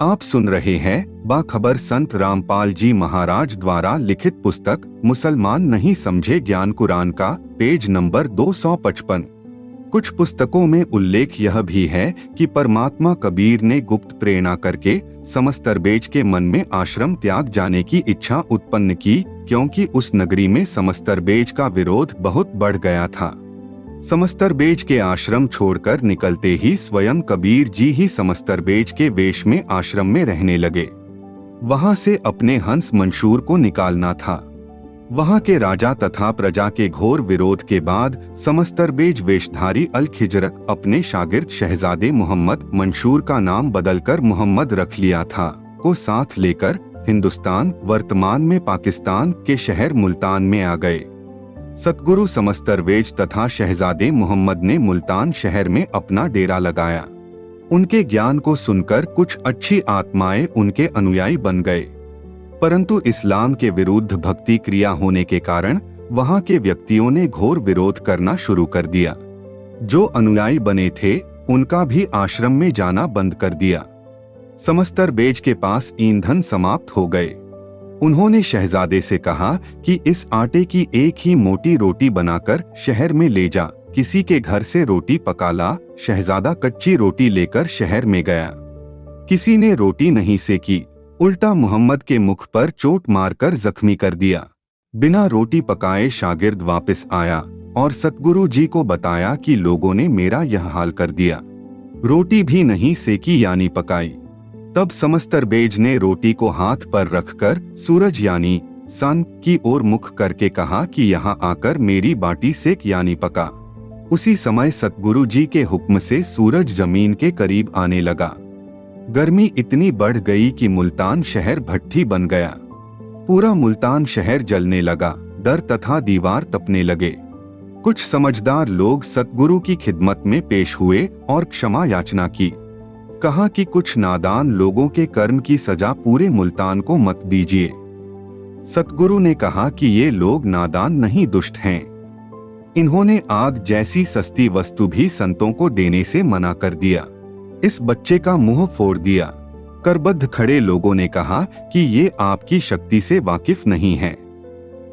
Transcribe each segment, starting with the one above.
आप सुन रहे हैं बाखबर संत रामपाल जी महाराज द्वारा लिखित पुस्तक मुसलमान नहीं समझे ज्ञान कुरान का पेज नंबर 255। कुछ पुस्तकों में उल्लेख यह भी है कि परमात्मा कबीर ने गुप्त प्रेरणा करके समस्तरबेज के मन में आश्रम त्याग जाने की इच्छा उत्पन्न की, क्योंकि उस नगरी में समस्तरबेज का विरोध बहुत बढ़ गया था। समस्तरबेज के आश्रम छोड़कर निकलते ही स्वयं कबीर जी ही समस्तरबेज के वेश में आश्रम में रहने लगे। वहां से अपने हंस मंशूर को निकालना था। वहां के राजा तथा प्रजा के घोर विरोध के बाद समस्तरबेज वेशधारी अल खिजर अपने शागिर्द शहजादे मोहम्मद मंशूर का नाम बदलकर मोहम्मद रख लिया था को साथ लेकर हिंदुस्तान वर्तमान में पाकिस्तान के शहर मुल्तान में आ गए। सतगुरु समस्तरबेज तथा शहजादे मोहम्मद ने मुल्तान शहर में अपना डेरा लगाया। उनके ज्ञान को सुनकर कुछ अच्छी आत्माएं उनके अनुयायी बन गए, परंतु इस्लाम के विरुद्ध भक्ति क्रिया होने के कारण वहां के व्यक्तियों ने घोर विरोध करना शुरू कर दिया। जो अनुयायी बने थे उनका भी आश्रम में जाना बंद कर दिया। समस्तरबेज के पास ईंधन समाप्त हो गए। उन्होंने शहजादे से कहा कि इस आटे की एक ही मोटी रोटी बनाकर शहर में ले जा, किसी के घर से रोटी पका ला। शहजादा कच्ची रोटी लेकर शहर में गया। किसी ने रोटी नहीं सेकी, उल्टा मोहम्मद के मुख पर चोट मारकर जख्मी कर दिया। बिना रोटी पकाए शागिर्द वापस आया और सतगुरु जी को बताया कि लोगों ने मेरा यह हाल कर दिया, रोटी भी नहीं सेकी यानी पकाई। तब समस्तरबेज ने रोटी को हाथ पर रखकर सूरज यानी सन की ओर मुख करके कहा कि यहाँ आकर मेरी बाटी सेक यानी पका। उसी समय सतगुरु जी के हुक्म से सूरज जमीन के करीब आने लगा। गर्मी इतनी बढ़ गई कि मुल्तान शहर भट्ठी बन गया। पूरा मुल्तान शहर जलने लगा, दर तथा दीवार तपने लगे। कुछ समझदार लोग सतगुरु की खिदमत में पेश हुए और क्षमा याचना की। कहा कि कुछ नादान लोगों के कर्म की सजा पूरे मुल्तान को मत दीजिए। सतगुरु ने कहा कि ये लोग नादान नहीं दुष्ट हैं। इन्होंने आग जैसी सस्ती वस्तु भी संतों को देने से मना कर दिया। इस बच्चे का मुंह फोड़ दिया। करबद्ध खड़े लोगों ने कहा कि ये आपकी शक्ति से वाकिफ नहीं है,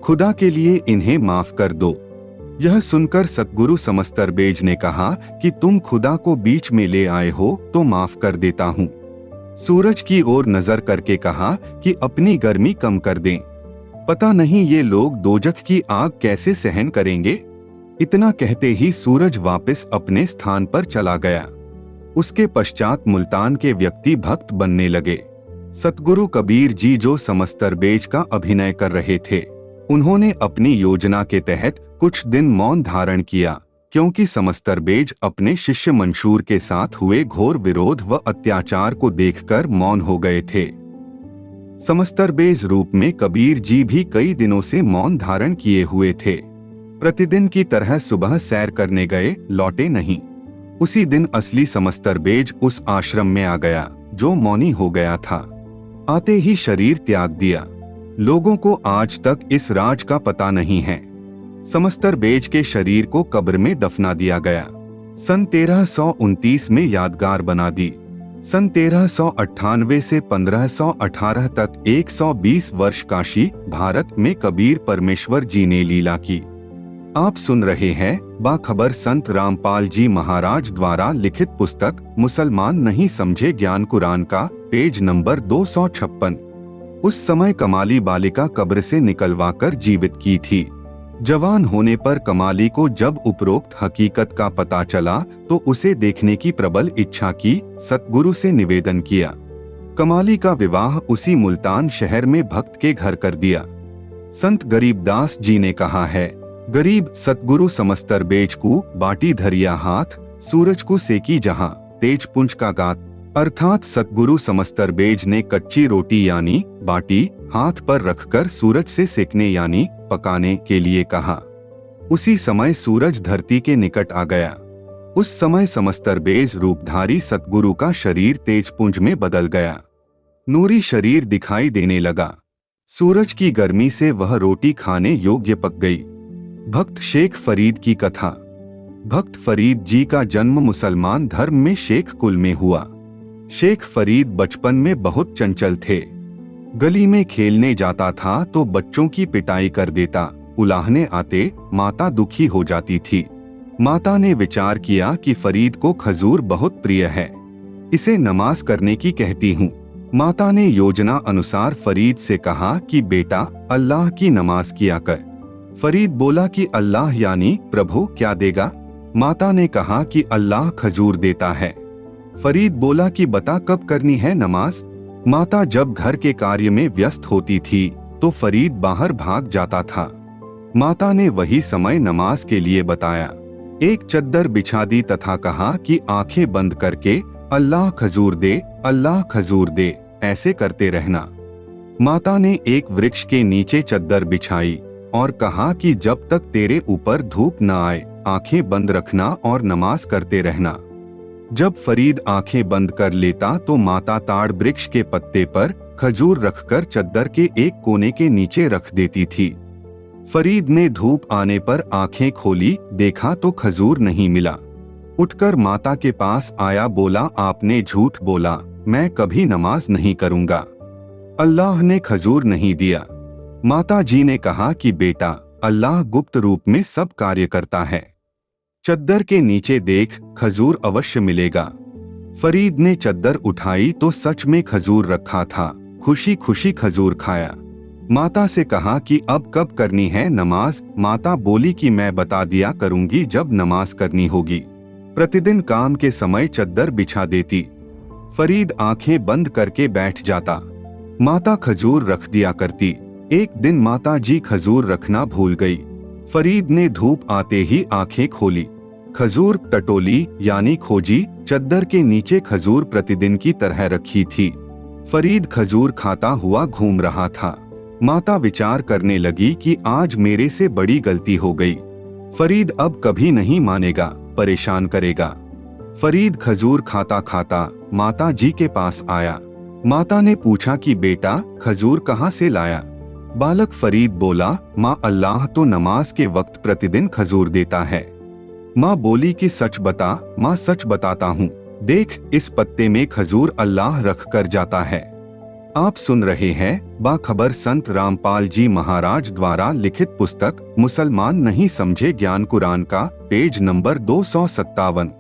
खुदा के लिए इन्हें माफ कर दो। यह सुनकर सतगुरु समस्तरबेज ने कहा कि तुम खुदा को बीच में ले आए हो तो माफ कर देता हूँ। सूरज की ओर नजर करके कहा कि अपनी गर्मी कम कर दें, पता नहीं ये लोग दोजख की आग कैसे सहन करेंगे। इतना कहते ही सूरज वापस अपने स्थान पर चला गया। उसके पश्चात मुल्तान के व्यक्ति भक्त बनने लगे। सतगुरु कबीर जी जो समस्तरबेज का अभिनय कर रहे थे, उन्होंने अपनी योजना के तहत कुछ दिन मौन धारण किया, क्योंकि समस्तरबेज अपने शिष्य मंशूर के साथ हुए घोर विरोध व अत्याचार को देखकर मौन हो गए थे। समस्तरबेज रूप में कबीर जी भी कई दिनों से मौन धारण किए हुए थे। प्रतिदिन की तरह सुबह सैर करने गए, लौटे नहीं। उसी दिन असली समस्तरबेज उस आश्रम में आ गया जो मौनी हो गया था। आते ही शरीर त्याग दिया। लोगों को आज तक इस राज का पता नहीं है। समस्तरबेज के शरीर को कब्र में दफना दिया गया। सन 1329 में यादगार बना दी। सन 1398 से 1518 तक 120 वर्ष काशी भारत में कबीर परमेश्वर जी ने लीला की। आप सुन रहे हैं बाखबर संत रामपाल जी महाराज द्वारा लिखित पुस्तक मुसलमान नहीं समझे ज्ञान कुरान का पेज नंबर 256। उस समय कमाली बालिका कब्र से निकलवाकर जीवित की थी। जवान होने पर कमाली को जब उपरोक्त हकीकत का पता चला तो उसे देखने की प्रबल इच्छा की। सतगुरु से निवेदन किया। कमाली का विवाह उसी मुल्तान शहर में भक्त के घर कर दिया। संत गरीबदास जी ने कहा है, गरीब सतगुरु समस्तरबेज को बाटी धरिया हाथ, सूरज को सेकी जहां तेज पुंज का गात। अर्थात सतगुरु समस्तरबेज ने कच्ची रोटी यानी बाटी हाथ पर रखकर सूरज से सेकने यानी पकाने के लिए कहा। उसी समय सूरज धरती के निकट आ गया। उस समय समस्तरबेज रूपधारी सतगुरु का शरीर तेजपुंज में बदल गया। नूरी शरीर दिखाई देने लगा। सूरज की गर्मी से वह रोटी खाने योग्य पक गई। भक्त शेख फरीद की कथा। भक्त फरीद जी का जन्म मुसलमान धर्म में शेख कुल में हुआ। शेख फरीद बचपन में बहुत चंचल थे। गली में खेलने जाता था तो बच्चों की पिटाई कर देता। उलाहने आते माता दुखी हो जाती थी। माता ने विचार किया कि फरीद को खजूर बहुत प्रिय है, इसे नमाज करने की कहती हूँ। माता ने योजना अनुसार फरीद से कहा कि बेटा अल्लाह की नमाज किया कर। फरीद बोला कि अल्लाह यानी प्रभु क्या देगा? माता ने कहा कि अल्लाह खजूर देता है। फरीद बोला कि बता कब करनी है नमाज? माता जब घर के कार्य में व्यस्त होती थी तो फरीद बाहर भाग जाता था। माता ने वही समय नमाज के लिए बताया। एक चद्दर बिछा दी तथा कहा कि आंखें बंद करके अल्लाह खजूर दे, अल्लाह खजूर दे, ऐसे करते रहना। माता ने एक वृक्ष के नीचे चद्दर बिछाई और कहा कि जब तक तेरे ऊपर धूप न आए आंखें बंद रखना और नमाज करते रहना। जब फरीद आंखें बंद कर लेता तो माता ताड़ वृक्ष के पत्ते पर खजूर रखकर चद्दर के एक कोने के नीचे रख देती थी। फरीद ने धूप आने पर आंखें खोली, देखा तो खजूर नहीं मिला। उठकर माता के पास आया, बोला आपने झूठ बोला, मैं कभी नमाज नहीं करूंगा। अल्लाह ने खजूर नहीं दिया। माता जी ने कहा कि बेटा अल्लाह गुप्त रूप में सब कार्य करता है, चद्दर के नीचे देख, खजूर अवश्य मिलेगा। फरीद ने चद्दर उठाई तो सच में खजूर रखा था। खुशी खुशी खजूर खाया। माता से कहा कि अब कब करनी है नमाज? माता बोली कि मैं बता दिया करूंगी जब नमाज करनी होगी। प्रतिदिन काम के समय चद्दर बिछा देती। फरीद आंखें बंद करके बैठ जाता। माता खजूर रख दिया करती। एक दिन माता जी खजूर रखना भूल गई। फरीद ने धूप आते ही आंखें खोली, खजूर टटोली यानी खोजी। चद्दर के नीचे खजूर प्रतिदिन की तरह रखी थी। फरीद खजूर खाता हुआ घूम रहा था। माता विचार करने लगी कि आज मेरे से बड़ी गलती हो गई। फरीद अब कभी नहीं मानेगा, परेशान करेगा। फरीद खजूर खाता खाता माता जी के पास आया। माता ने पूछा कि बेटा खजूर कहाँ से लाया? बालक फरीद बोला, माँ अल्लाह तो नमाज के वक्त प्रतिदिन खजूर देता है। माँ बोली कि सच बता। माँ सच बताता हूँ, देख इस पत्ते में खजूर अल्लाह रख कर जाता है। आप सुन रहे हैं बाखबर संत रामपाल जी महाराज द्वारा लिखित पुस्तक मुसलमान नहीं समझे ज्ञान कुरान का, पेज नंबर 257।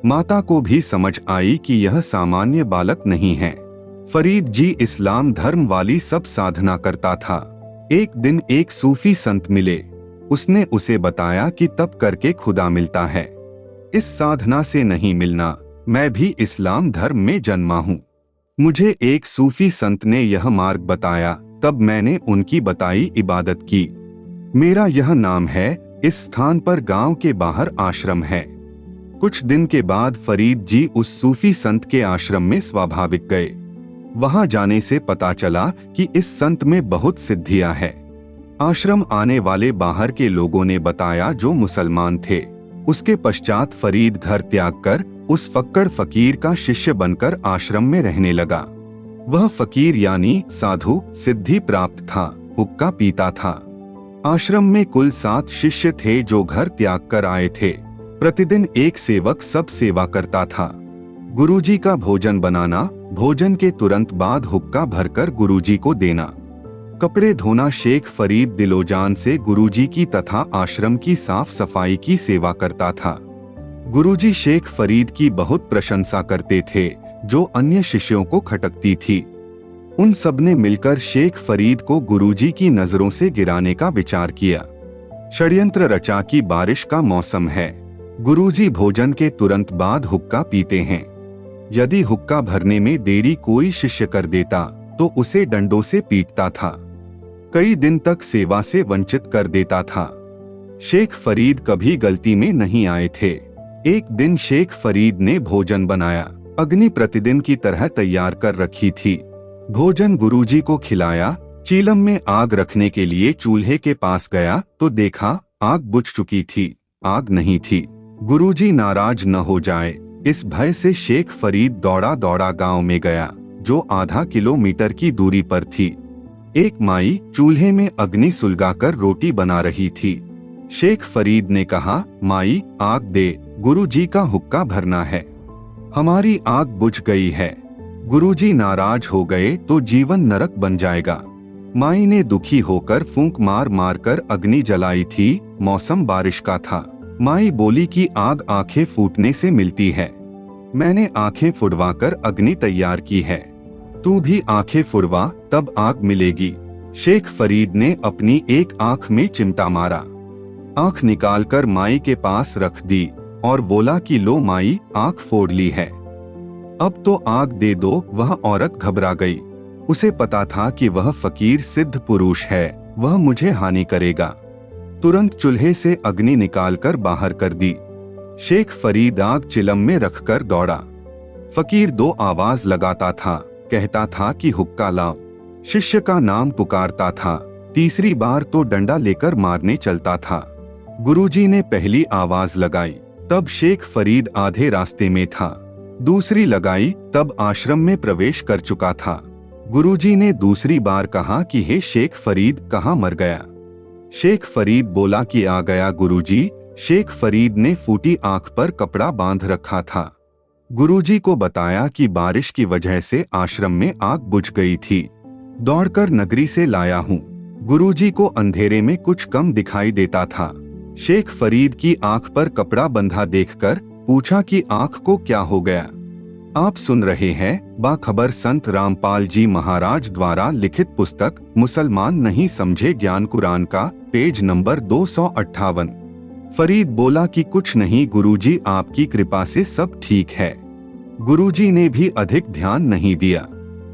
माता को भी समझ आई कि यह सामान्य बालक नहीं है। फरीद जी इस्लाम धर्म वाली सब साधना करता था। एक दिन एक सूफी संत मिले। उसने उसे बताया कि तप करके खुदा मिलता है, इस साधना से नहीं मिलना। मैं भी इस्लाम धर्म में जन्मा हूँ। मुझे एक सूफी संत ने यह मार्ग बताया, तब मैंने उनकी बताई इबादत की। मेरा यह नाम है। इस स्थान पर गांव के बाहर आश्रम है। कुछ दिन के बाद फरीद जी उस सूफी संत के आश्रम में स्वाभाविक गए। वहां जाने से पता चला कि इस संत में बहुत सिद्धियां है। आश्रम आने वाले बाहर के लोगों ने बताया जो मुसलमान थे। उसके पश्चात फरीद घर त्याग कर उस फक्कड़ फकीर का शिष्य बनकर आश्रम में रहने लगा। वह फकीर यानी साधु सिद्धि प्राप्त था, हुक्का पीता था। आश्रम में कुल 7 शिष्य थे जो घर त्याग कर आए थे। प्रतिदिन एक सेवक सब सेवा करता था। गुरुजी का भोजन बनाना, भोजन के तुरंत बाद हुक्का भरकर गुरुजी को देना, कपड़े धोना। शेख फरीद दिलोजान से गुरुजी की तथा आश्रम की साफ सफाई की सेवा करता था। गुरुजी शेख फरीद की बहुत प्रशंसा करते थे, जो अन्य शिष्यों को खटकती थी। उन सब ने मिलकर शेख फरीद को गुरुजी की नजरों से गिराने का विचार किया। षड्यंत्र रचा कि बारिश का मौसम है, गुरुजी भोजन के तुरंत बाद हुक्का पीते हैं। यदि हुक्का भरने में देरी कोई शिष्य कर देता तो उसे डंडों से पीटता था। कई दिन तक सेवा से वंचित कर देता था। शेख फरीद कभी गलती में नहीं आए थे। एक दिन शेख फरीद ने भोजन बनाया। अग्नि प्रतिदिन की तरह तैयार कर रखी थी। भोजन गुरुजी को खिलाया। चीलम में आग रखने के लिए चूल्हे के पास गया तो देखा आग बुझ चुकी थी, आग नहीं थी। गुरुजी नाराज न हो जाए, इस भय से शेख फरीद दौड़ा दौड़ा गांव में गया, जो आधा किलोमीटर की दूरी पर थी। एक माई चूल्हे में अग्नि सुलगाकर रोटी बना रही थी। शेख फरीद ने कहा, माई आग दे, गुरुजी का हुक्का भरना है। हमारी आग बुझ गई है। गुरुजी नाराज हो गए तो जीवन नरक बन जाएगा। माई ने दुखी होकर फूंक मार मार कर अग्नि जलाई थी। मौसम बारिश का था। माई बोली कि आग आंखें फूटने से मिलती है। मैंने आंखें फुड़वाकर अग्नि तैयार की है, तू भी आंखें फुड़वा, तब आग मिलेगी। शेख फरीद ने अपनी एक आंख में चिमटा मारा, आंख निकालकर माई के पास रख दी और बोला कि लो माई, आंख फोड़ ली है, अब तो आग दे दो। वह औरत घबरा गई। उसे पता था कि वह फकीर सिद्ध पुरुष है, वह मुझे हानि करेगा। तुरंत चूल्हे से अग्नि निकालकर बाहर कर दी। शेख फरीद आग चिलम में रखकर दौड़ा। फकीर दो आवाज लगाता था, कहता था कि हुक्का लाओ। शिष्य का नाम पुकारता था। तीसरी बार तो डंडा लेकर मारने चलता था। गुरुजी ने पहली आवाज लगाई, तब शेख फरीद आधे रास्ते में था। दूसरी लगाई, तब आश्रम में प्रवेश कर चुका था। गुरुजी ने दूसरी बार कहा कि हे शेख फरीद, कहाँ मर गया? शेख फरीद बोला कि आ गया गुरुजी। शेख फरीद ने फूटी आंख पर कपड़ा बांध रखा था। गुरुजी को बताया कि बारिश की वजह से आश्रम में आग बुझ गई थी, दौड़कर नगरी से लाया हूँ। गुरुजी को अंधेरे में कुछ कम दिखाई देता था। शेख फरीद की आंख पर कपड़ा बंधा देखकर पूछा कि आंख को क्या हो गया? आप सुन रहे हैं बाखबर संत रामपाल जी महाराज द्वारा लिखित पुस्तक मुसलमान नहीं समझे ज्ञान कुरान का, पेज नंबर 258। फरीद बोला कि कुछ नहीं गुरुजी, आपकी कृपा से सब ठीक है। गुरुजी ने भी अधिक ध्यान नहीं दिया।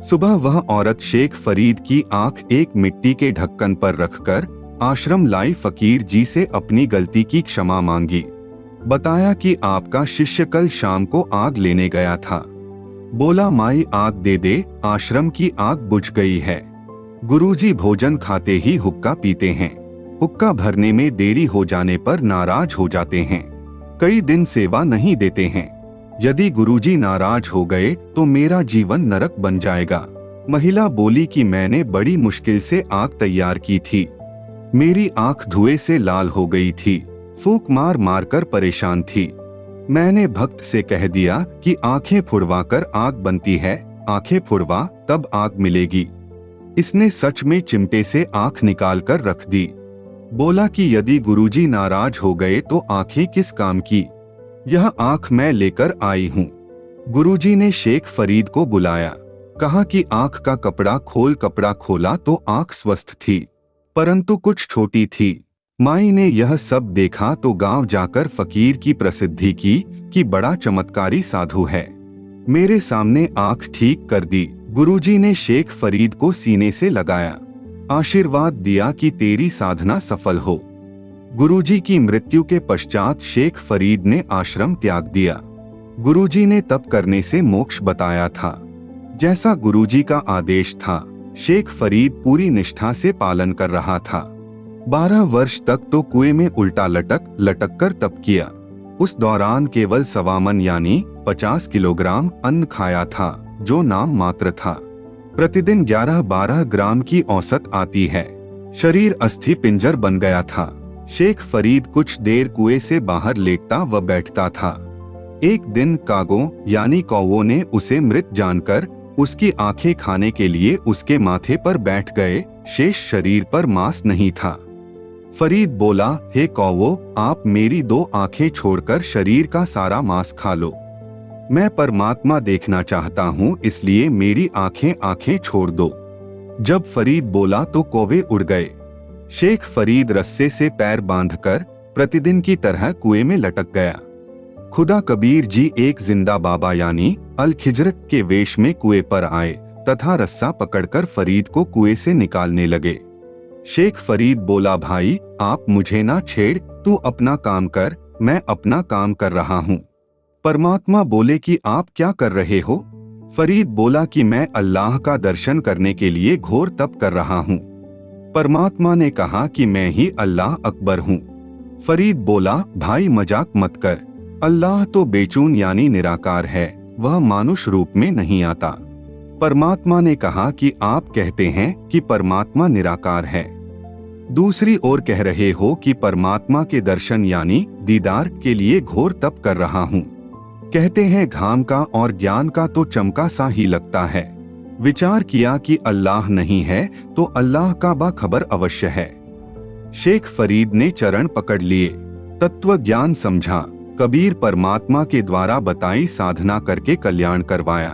सुबह वह औरत शेख फरीद की आंख एक मिट्टी के ढक्कन पर रखकर आश्रम लाई। फकीर जी से अपनी गलती की क्षमा मांगी। बताया कि आपका शिष्य कल शाम को आग लेने गया था। बोला माई आग दे दे, आश्रम की आग बुझ गई है। गुरुजी भोजन खाते ही हुक्का पीते हैं। हुक्का भरने में देरी हो जाने पर नाराज हो जाते हैं। कई दिन सेवा नहीं देते हैं। यदि गुरुजी नाराज हो गए तो मेरा जीवन नरक बन जाएगा। महिला बोली कि मैंने बड़ी मुश्किल से आग तैयार की थी। मेरी आंख धुएं से लाल हो गई थी, फूंक मार मार कर परेशान थी। मैंने भक्त से कह दिया कि आंखें फुड़वाकर आग बनती है, आंखें फुड़वा तब आग मिलेगी। इसने सच में चिमटे से आंख निकाल कर रख दी। बोला कि यदि गुरुजी नाराज हो गए तो आंखें किस काम की? यह आंख मैं लेकर आई हूँ। गुरुजी ने शेख फरीद को बुलाया, कहा कि आंख का कपड़ा खोल। कपड़ा खोला तो आंख स्वस्थ थी, परंतु कुछ छोटी थी। माई ने यह सब देखा तो गांव जाकर फकीर की प्रसिद्धि की कि बड़ा चमत्कारी साधु है। मेरे सामने आंख ठीक कर दी। गुरुजी ने शेख फरीद को सीने से लगाया, आशीर्वाद दिया कि तेरी साधना सफल हो। गुरुजी की मृत्यु के पश्चात शेख फरीद ने आश्रम त्याग दिया। गुरुजी ने तप करने से मोक्ष बताया था। जैसा गुरुजी का आदेश था, शेख फरीद पूरी निष्ठा से पालन कर रहा था। 12 वर्ष तक तो कुएं में उल्टा लटक लटक कर तप किया। उस दौरान केवल सवामन यानी 50 किलोग्राम अन्न खाया था, जो नाम मात्र था। प्रतिदिन 11-12 ग्राम की औसत आती है। शरीर अस्थि पिंजर बन गया था। शेख फरीद कुछ देर कुएं से बाहर लेटता व बैठता था। एक दिन कागों यानी कौवों ने उसे मृत जानकर उसकी आंखें खाने के लिए उसके माथे पर बैठ गए। शेष शरीर पर मांस नहीं था। फरीद बोला, हे कौवों, आप मेरी 2 आंखें छोड़कर शरीर का सारा मांस खा लो। मैं परमात्मा देखना चाहता हूँ, इसलिए मेरी आंखें छोड़ दो। जब फरीद बोला तो कौवे उड़ गए। शेख फरीद रस्से से पैर बांधकर प्रतिदिन की तरह कुएं में लटक गया। खुदा कबीर जी एक जिंदा बाबा यानी अल खिजर के वेश में कुएं पर आए तथा रस्सा पकड़कर फरीद को कुएं से निकालने लगे। शेख फरीद बोला, भाई आप मुझे ना छेड़, तू अपना काम कर, मैं अपना काम कर रहा हूँ। परमात्मा बोले कि आप क्या कर रहे हो? फरीद बोला कि मैं अल्लाह का दर्शन करने के लिए घोर तप कर रहा हूँ। परमात्मा ने कहा कि मैं ही अल्लाह अकबर हूँ। फरीद बोला, भाई मजाक मत कर, अल्लाह तो बेचून यानी निराकार है, वह मानुष रूप में नहीं आता। परमात्मा ने कहा कि आप कहते हैं कि परमात्मा निराकार है। दूसरी ओर कह रहे हो कि परमात्मा के दर्शन यानी दीदार के लिए घोर तप कर रहा हूँ। कहते हैं घाम का और ज्ञान का तो चमका सा ही लगता है। विचार किया कि अल्लाह नहीं है तो अल्लाह का बाखबर अवश्य है। शेख फरीद ने चरण पकड़ लिए, तत्व ज्ञान समझा, कबीर परमात्मा के द्वारा बताई साधना करके कल्याण करवाया।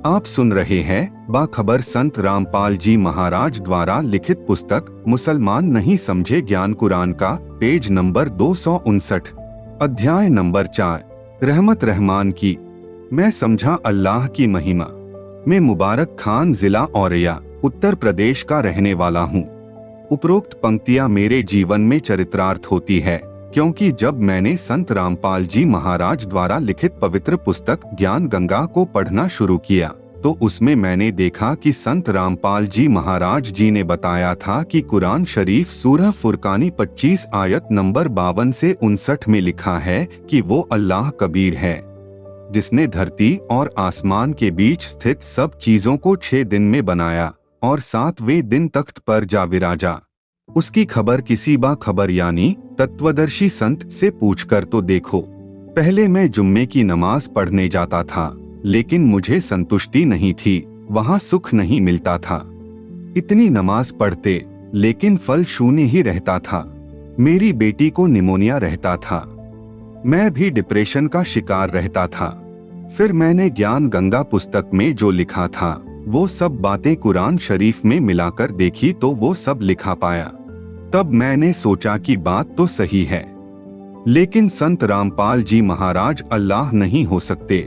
आप सुन रहे हैं बाखबर संत रामपाल जी महाराज द्वारा लिखित पुस्तक मुसलमान नहीं समझे ज्ञान कुरान का, पेज नंबर 259, अध्याय नंबर 4, रहमत रहमान की। मैं समझा अल्लाह की महिमा। मैं मुबारक खान, जिला औरैया, उत्तर प्रदेश का रहने वाला हूँ। उपरोक्त पंक्तियां मेरे जीवन में चरित्रार्थ होती है, क्योंकि जब मैंने संत रामपाल जी महाराज द्वारा लिखित पवित्र पुस्तक ज्ञान गंगा को पढ़ना शुरू किया तो उसमें मैंने देखा कि संत रामपाल जी महाराज जी ने बताया था कि कुरान शरीफ सूरह फुरकानी 25 आयत नंबर 52 से 59 में लिखा है कि वो अल्लाह कबीर है, जिसने धरती और आसमान के बीच स्थित सब चीजों को 6 दिन में बनाया और 7वें दिन तख्त पर जा विराजा। उसकी खबर किसी बाखबर यानी तत्वदर्शी संत से पूछकर तो देखो। पहले मैं जुम्मे की नमाज पढ़ने जाता था, लेकिन मुझे संतुष्टि नहीं थी, वहाँ सुख नहीं मिलता था। इतनी नमाज पढ़ते लेकिन फल शून्य ही रहता था। मेरी बेटी को निमोनिया रहता था, मैं भी डिप्रेशन का शिकार रहता था। फिर मैंने ज्ञान गंगा पुस्तक में जो लिखा था वो सब बातें कुरान शरीफ में मिलाकर देखी तो वो सब लिखा पाया। तब मैंने सोचा कि बात तो सही है, लेकिन संत रामपाल जी महाराज अल्लाह नहीं हो सकते।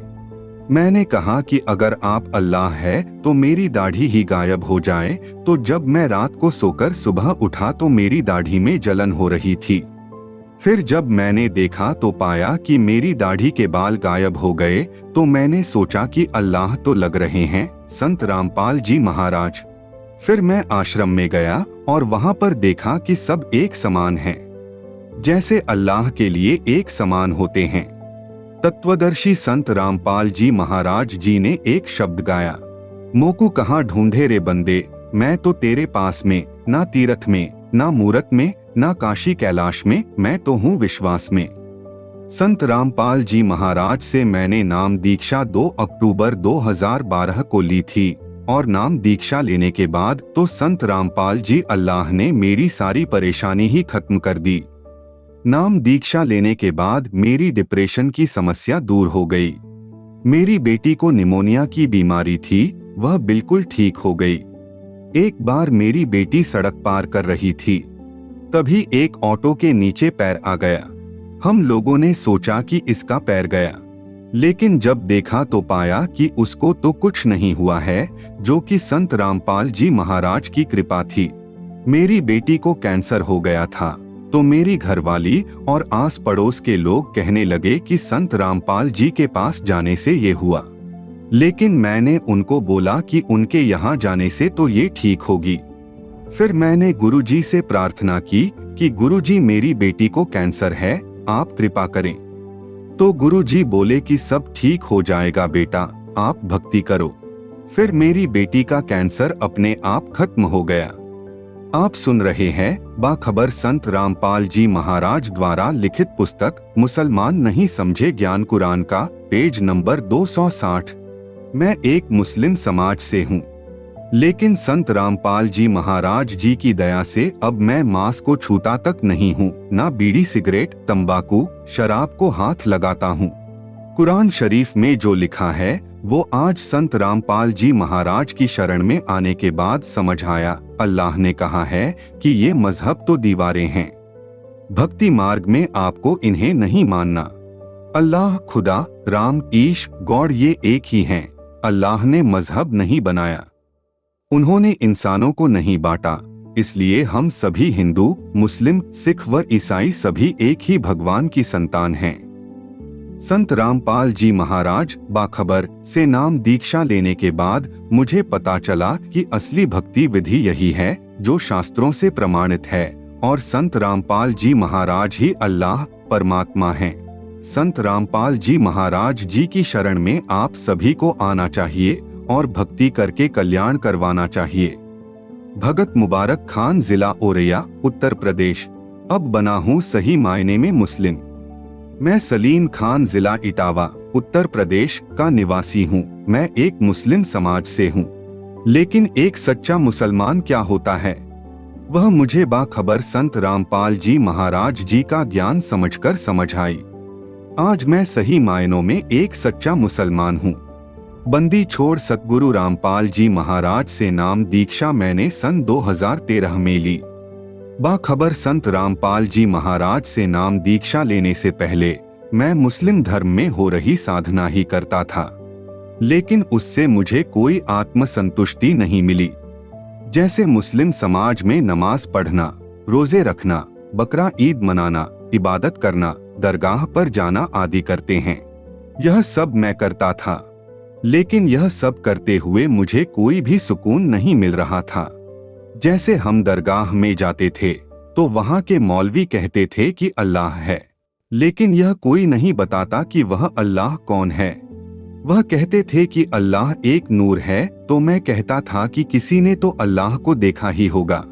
मैंने कहा कि अगर आप अल्लाह है तो मेरी दाढ़ी ही गायब हो जाए। तो जब मैं रात को सोकर सुबह उठा तो मेरी दाढ़ी में जलन हो रही थी। फिर जब मैंने देखा तो पाया कि मेरी दाढ़ी के बाल गायब हो गए। तो मैंने सोचा कि अल्लाह तो लग रहे हैं संत रामपाल जी महाराज। फिर मैं आश्रम में गया और वहाँ पर देखा कि सब एक समान हैं, जैसे अल्लाह के लिए एक समान होते हैं। तत्वदर्शी संत रामपाल जी महाराज जी ने एक शब्द गाया, मोकू कहाँ ढूंढे रे बंदे, मैं तो तेरे पास में, ना तीरथ में, ना मूरत में, ना काशी कैलाश में, मैं तो हूँ विश्वास में। संत रामपाल जी महाराज से मैंने नाम दीक्षा 2 अक्टूबर 2012 को ली थी और नाम दीक्षा लेने के बाद तो संत रामपाल जी अल्लाह ने मेरी सारी परेशानी ही खत्म कर दी। नाम दीक्षा लेने के बाद मेरी डिप्रेशन की समस्या दूर हो गई। मेरी बेटी को निमोनिया की बीमारी थी, वह बिल्कुल ठीक हो गई। एक बार मेरी बेटी सड़क पार कर रही थी, तभी एक ऑटो के नीचे पैर आ गया। हम लोगों ने सोचा कि इसका पैर गया, लेकिन जब देखा तो पाया कि उसको तो कुछ नहीं हुआ है, जो कि संत रामपाल जी महाराज की कृपा थी। मेरी बेटी को कैंसर हो गया था, तो मेरी घरवाली और आस पड़ोस के लोग कहने लगे कि संत रामपाल जी के पास जाने से ये हुआ। लेकिन मैंने उनको बोला कि उनके यहाँ जाने से तो ये ठीक होगी। फिर मैंने गुरुजी से प्रार्थना की कि गुरुजी मेरी बेटी को कैंसर है, आप कृपा करें। तो गुरुजी बोले कि सब ठीक हो जाएगा बेटा, आप भक्ति करो। फिर मेरी बेटी का कैंसर अपने आप खत्म हो गया। आप सुन रहे हैं बाखबर संत रामपाल जी महाराज द्वारा लिखित पुस्तक मुसलमान नहीं समझे ज्ञान कुरान का, पेज नंबर 260। मैं एक मुस्लिम समाज से हूँ, लेकिन संत रामपाल जी महाराज जी की दया से अब मैं मांस को छूता तक नहीं हूँ, ना बीड़ी सिगरेट तंबाकू शराब को हाथ लगाता हूँ। कुरान शरीफ में जो लिखा है वो आज संत रामपाल जी महाराज की शरण में आने के बाद समझ आया। अल्लाह ने कहा है कि ये मजहब तो दीवारें हैं, भक्ति मार्ग में आपको इन्हें नहीं मानना। अल्लाह, खुदा, राम, ईश, गॉड ये एक ही हैं। अल्लाह ने मजहब नहीं बनाया, उन्होंने इंसानों को नहीं बांटा। इसलिए हम सभी हिंदू, मुस्लिम, सिख व ईसाई सभी एक ही भगवान की संतान हैं। संत रामपाल जी महाराज बाखबर से नाम दीक्षा लेने के बाद मुझे पता चला कि असली भक्ति विधि यही है जो शास्त्रों से प्रमाणित है और संत रामपाल जी महाराज ही अल्लाह परमात्मा हैं। संत रामपाल जी महाराज जी की शरण में आप सभी को आना चाहिए और भक्ति करके कल्याण करवाना चाहिए। भगत मुबारक खान, जिला औरैया, उत्तर प्रदेश। अब बना हूँ सही मायने में मुस्लिम। मैं सलीम खान, जिला इटावा, उत्तर प्रदेश का निवासी हूँ। मैं एक मुस्लिम समाज से हूँ, लेकिन एक सच्चा मुसलमान क्या होता है वह मुझे बाखबर संत रामपाल जी महाराज जी का ज्ञान समझकर समझ आई। आज मैं सही मायनों में एक सच्चा मुसलमान हूँ। बंदी छोड़ सतगुरु रामपाल जी महाराज से नाम दीक्षा मैंने सन 2013 में ली। बाखबर संत रामपाल जी महाराज से नाम दीक्षा लेने से पहले मैं मुस्लिम धर्म में हो रही साधना ही करता था, लेकिन उससे मुझे कोई आत्मसंतुष्टि नहीं मिली। जैसे मुस्लिम समाज में नमाज पढ़ना, रोजे रखना, बकरा ईद मनाना, इबादत करना, दरगाह पर जाना आदि करते हैं, यह सब मैं करता था, लेकिन यह सब करते हुए मुझे कोई भी सुकून नहीं मिल रहा था। जैसे हम दरगाह में जाते थे तो वहाँ के मौलवी कहते थे कि अल्लाह है, लेकिन यह कोई नहीं बताता कि वह अल्लाह कौन है। वह कहते थे कि अल्लाह एक नूर है, तो मैं कहता था कि किसी ने तो अल्लाह को देखा ही होगा,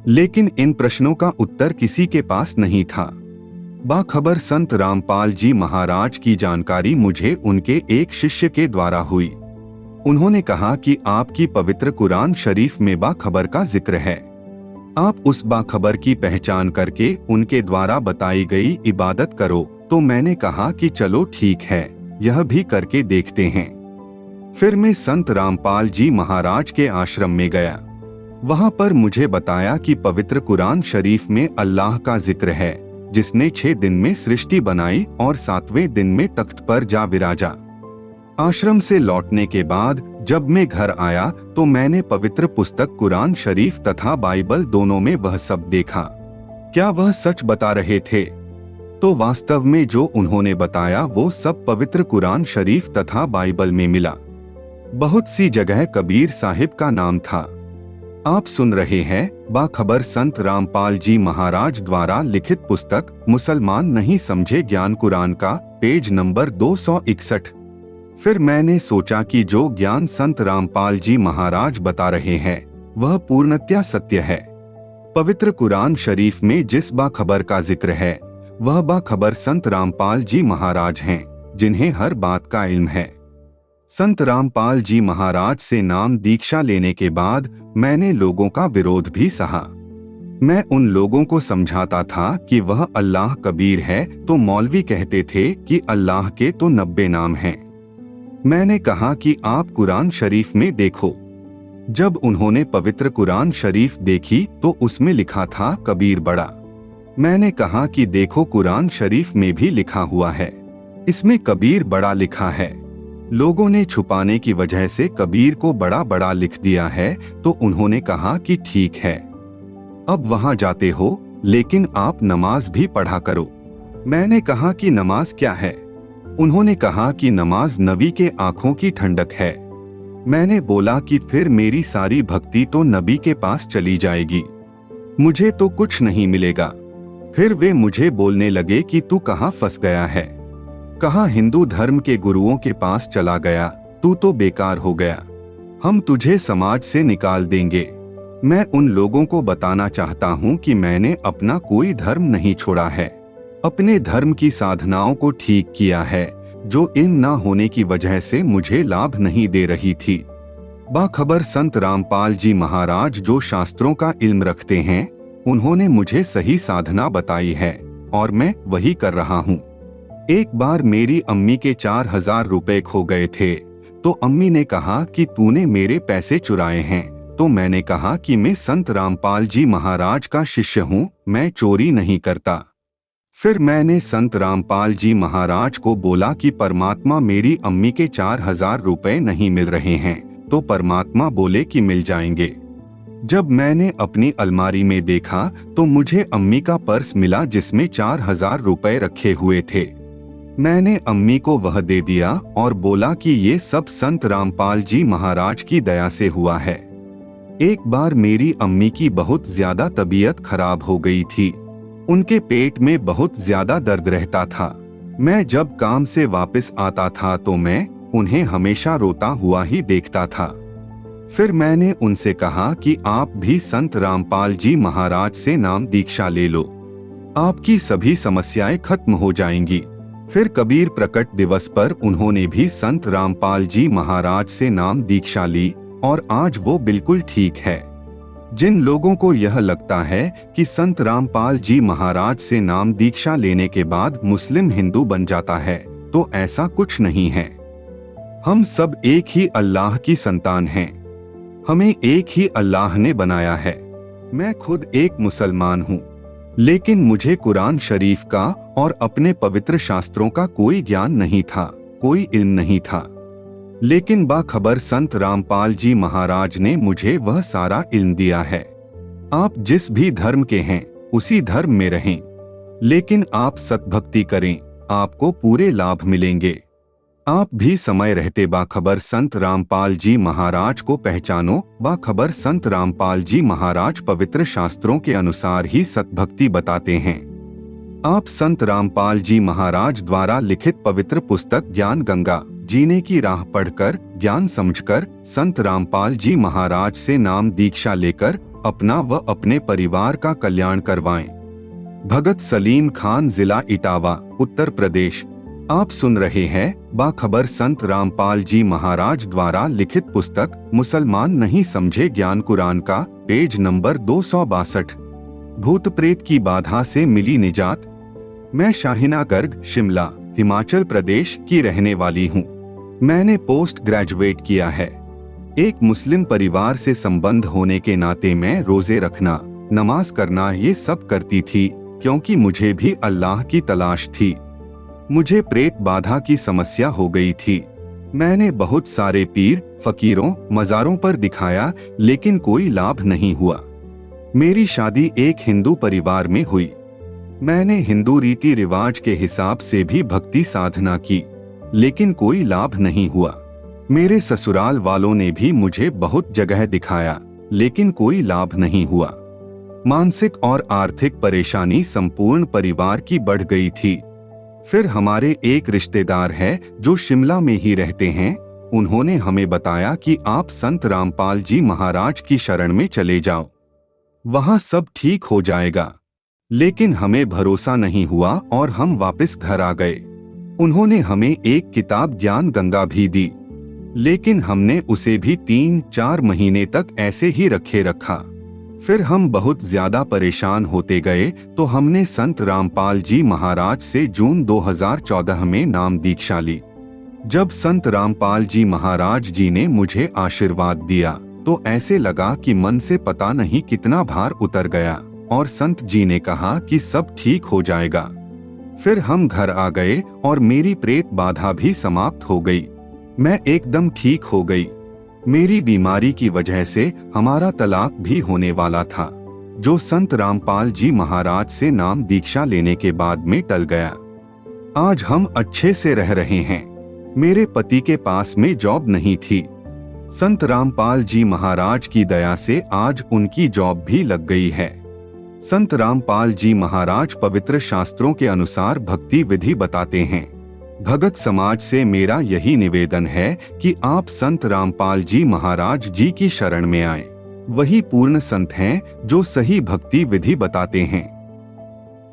लेकिन इन प्रश्नों का उत्तर किसी के पास नहीं था। बाखबर संत रामपाल जी महाराज की जानकारी मुझे उनके एक शिष्य के द्वारा हुई। उन्होंने कहा कि आपकी पवित्र कुरान शरीफ में बाखबर का जिक्र है, आप उस बाखबर की पहचान करके उनके द्वारा बताई गई इबादत करो। तो मैंने कहा कि चलो ठीक है, यह भी करके देखते हैं। फिर मैं संत रामपाल जी महाराज के आश्रम में गया। वहां पर मुझे बताया कि पवित्र कुरान शरीफ में अल्लाह का जिक्र है, जिसने 6 दिन में सृष्टि बनाई और 7वें दिन में तख्त पर जा विराजा। आश्रम से लौटने के बाद जब मैं घर आया तो मैंने पवित्र पुस्तक कुरान शरीफ तथा बाइबल दोनों में वह सब देखा। क्या वह सच बता रहे थे? तो वास्तव में जो उन्होंने बताया वो सब पवित्र कुरान शरीफ तथा बाइबल में मिला। बहुत सी जगह कबीर साहिब का नाम था। आप सुन रहे हैं बाखबर संत रामपाल जी महाराज द्वारा लिखित पुस्तक मुसलमान नहीं समझे ज्ञान कुरान का, पेज नंबर 261। फिर मैंने सोचा कि जो ज्ञान संत रामपाल जी महाराज बता रहे हैं वह पूर्णतया सत्य है। पवित्र कुरान शरीफ में जिस बाखबर का जिक्र है वह बाखबर संत रामपाल जी महाराज हैं, जिन्हें हर बात का इल्म है। संत रामपाल जी महाराज से नाम दीक्षा लेने के बाद मैंने लोगों का विरोध भी सहा। मैं उन लोगों को समझाता था कि वह अल्लाह कबीर है, तो मौलवी कहते थे कि अल्लाह के तो 90 नाम हैं। मैंने कहा कि आप कुरान शरीफ में देखो। जब उन्होंने पवित्र कुरान शरीफ देखी तो उसमें लिखा था कबीर बड़ा। मैंने कहा कि देखो कुरान शरीफ में भी लिखा हुआ है, इसमें कबीर बड़ा लिखा है। लोगों ने छुपाने की वजह से कबीर को बड़ा बड़ा लिख दिया है। तो उन्होंने कहा कि ठीक है, अब वहां जाते हो लेकिन आप नमाज भी पढ़ा करो। मैंने कहा कि नमाज क्या है? उन्होंने कहा कि नमाज नबी के आंखों की ठंडक है। मैंने बोला कि फिर मेरी सारी भक्ति तो नबी के पास चली जाएगी, मुझे तो कुछ नहीं मिलेगा। फिर वे मुझे बोलने लगे कि तू कहाँ फंस गया है, कहाँ हिंदू धर्म के गुरुओं के पास चला गया, तू तो बेकार हो गया, हम तुझे समाज से निकाल देंगे। मैं उन लोगों को बताना चाहता हूँ कि मैंने अपना कोई धर्म नहीं छोड़ा है, अपने धर्म की साधनाओं को ठीक किया है, जो इन ना होने की वजह से मुझे लाभ नहीं दे रही थी। बाखबर संत रामपाल जी महाराज जो शास्त्रों का इल्म रखते हैं, उन्होंने मुझे सही साधना बताई है और मैं वही कर रहा हूँ। एक बार मेरी अम्मी के 4000 रुपए खो गए थे, तो अम्मी ने कहा कि तूने मेरे पैसे चुराए हैं। तो मैंने कहा कि मैं संत रामपाल जी महाराज का शिष्य हूँ, मैं चोरी नहीं करता। फिर मैंने संत रामपाल जी महाराज को बोला कि परमात्मा मेरी अम्मी के 4000 रुपए नहीं मिल रहे हैं, तो परमात्मा बोले कि मिल जाएंगे। जब मैंने अपनी अलमारी में देखा तो मुझे अम्मी का पर्स मिला जिसमें 4000 रुपए रखे हुए थे। मैंने अम्मी को वह दे दिया और बोला कि ये सब संत रामपाल जी महाराज की दया से हुआ है। एक बार मेरी अम्मी की बहुत ज्यादा तबीयत खराब हो गई थी, उनके पेट में बहुत ज्यादा दर्द रहता था। मैं जब काम से वापस आता था तो मैं उन्हें हमेशा रोता हुआ ही देखता था। फिर मैंने उनसे कहा कि आप भी संत रामपाल जी महाराज से नाम दीक्षा ले लो, आपकी सभी समस्याएं खत्म हो जाएंगी। फिर कबीर प्रकट दिवस पर उन्होंने भी संत रामपाल जी महाराज से नाम दीक्षा ली और आज वो बिल्कुल ठीक है। जिन लोगों को यह लगता है कि संत रामपाल जी महाराज से नाम दीक्षा लेने के बाद मुस्लिम हिंदू बन जाता है, तो ऐसा कुछ नहीं है। हम सब एक ही अल्लाह की संतान हैं। हमें एक ही अल्लाह ने बनाया है। मैं खुद एक मुसलमान हूँ, लेकिन मुझे कुरान शरीफ का और अपने पवित्र शास्त्रों का कोई ज्ञान नहीं था, कोई इल्म नहीं था। लेकिन बाखबर संत रामपाल जी महाराज ने मुझे वह सारा इल्म दिया है। आप जिस भी धर्म के हैं उसी धर्म में रहें, लेकिन आप सतभक्ति करें, आपको पूरे लाभ मिलेंगे। आप भी समय रहते बाखबर संत रामपाल जी महाराज को पहचानो। बाखबर संत रामपाल जी महाराज पवित्र शास्त्रों के अनुसार ही सतभक्ति बताते हैं। आप संत रामपाल जी महाराज द्वारा लिखित पवित्र पुस्तक ज्ञान गंगा जीने की राह पढ़कर ज्ञान समझकर संत रामपाल जी महाराज से नाम दीक्षा लेकर अपना व अपने परिवार का कल्याण करवाएं। भगत सलीम खान, जिला इटावा, उत्तर प्रदेश। आप सुन रहे हैं बाखबर संत रामपाल जी महाराज द्वारा लिखित पुस्तक मुसलमान नहीं समझे ज्ञान कुरान का, पेज नंबर 262। भूत प्रेत की बाधा से मिली निजात। मैं शाहिना गर्ग, शिमला, हिमाचल प्रदेश की रहने वाली हूँ। मैंने पोस्ट ग्रेजुएट किया है। एक मुस्लिम परिवार से संबंध होने के नाते मैं रोजे रखना, नमाज करना ये सब करती थी, क्योंकि मुझे भी अल्लाह की तलाश थी। मुझे प्रेत बाधा की समस्या हो गई थी। मैंने बहुत सारे पीर, फकीरों, मज़ारों पर दिखाया, लेकिन कोई लाभ नहीं हुआ। मेरी शादी एक हिंदू परिवार में हुई। मैंने हिंदू रीति रिवाज के हिसाब से भी भक्ति साधना की, लेकिन कोई लाभ नहीं हुआ। मेरे ससुराल वालों ने भी मुझे बहुत जगह दिखाया, लेकिन कोई लाभ नहीं हुआ। मानसिक और आर्थिक परेशानी संपूर्ण परिवार की बढ़ गई थी। फिर हमारे एक रिश्तेदार है जो शिमला में ही रहते हैं। उन्होंने हमें बताया कि आप संत रामपाल जी महाराज की शरण में चले जाओ, वहां सब ठीक हो जाएगा। लेकिन हमें भरोसा नहीं हुआ और हम वापस घर आ गए। उन्होंने हमें एक किताब ज्ञान गंगा भी दी, लेकिन हमने उसे भी 3-4 महीने तक ऐसे ही रखे रखा। फिर हम बहुत ज्यादा परेशान होते गए तो हमने संत रामपाल जी महाराज से जून 2014 में नाम दीक्षा ली। जब संत रामपाल जी महाराज जी ने मुझे आशीर्वाद दिया तो ऐसे लगा कि मन से पता नहीं कितना भार उतर गया और संत जी ने कहा कि सब ठीक हो जाएगा। फिर हम घर आ गए और मेरी प्रेत बाधा भी समाप्त हो गई। मैं एकदम ठीक हो गई। मेरी बीमारी की वजह से हमारा तलाक भी होने वाला था, जो संत रामपाल जी महाराज से नाम दीक्षा लेने के बाद में टल गया। आज हम अच्छे से रह रहे हैं। मेरे पति के पास में जॉब नहीं थी। संत रामपाल जी महाराज की दया से आज उनकी जॉब भी लग गई है। संत रामपाल जी महाराज पवित्र शास्त्रों के अनुसार भक्ति विधि बताते हैं। भगत समाज से मेरा यही निवेदन है कि आप संत रामपाल जी महाराज जी की शरण में आएं। वही पूर्ण संत हैं जो सही भक्ति विधि बताते हैं।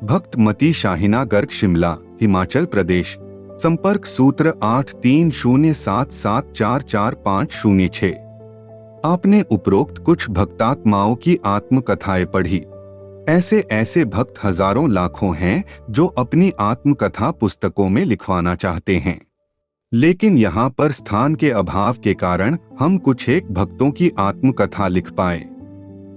भक्त मती, शाहिना गर्ग, शिमला, हिमाचल प्रदेश। संपर्क सूत्र 8307744506। आपने उपरोक्त कुछ भक्तात्माओं की आत्मकथाएं पढ़ी। ऐसे ऐसे भक्त हजारों लाखों हैं जो अपनी आत्मकथा पुस्तकों में लिखवाना चाहते हैं, लेकिन यहाँ पर स्थान के अभाव के कारण हम कुछ एक भक्तों की आत्मकथा लिख पाए।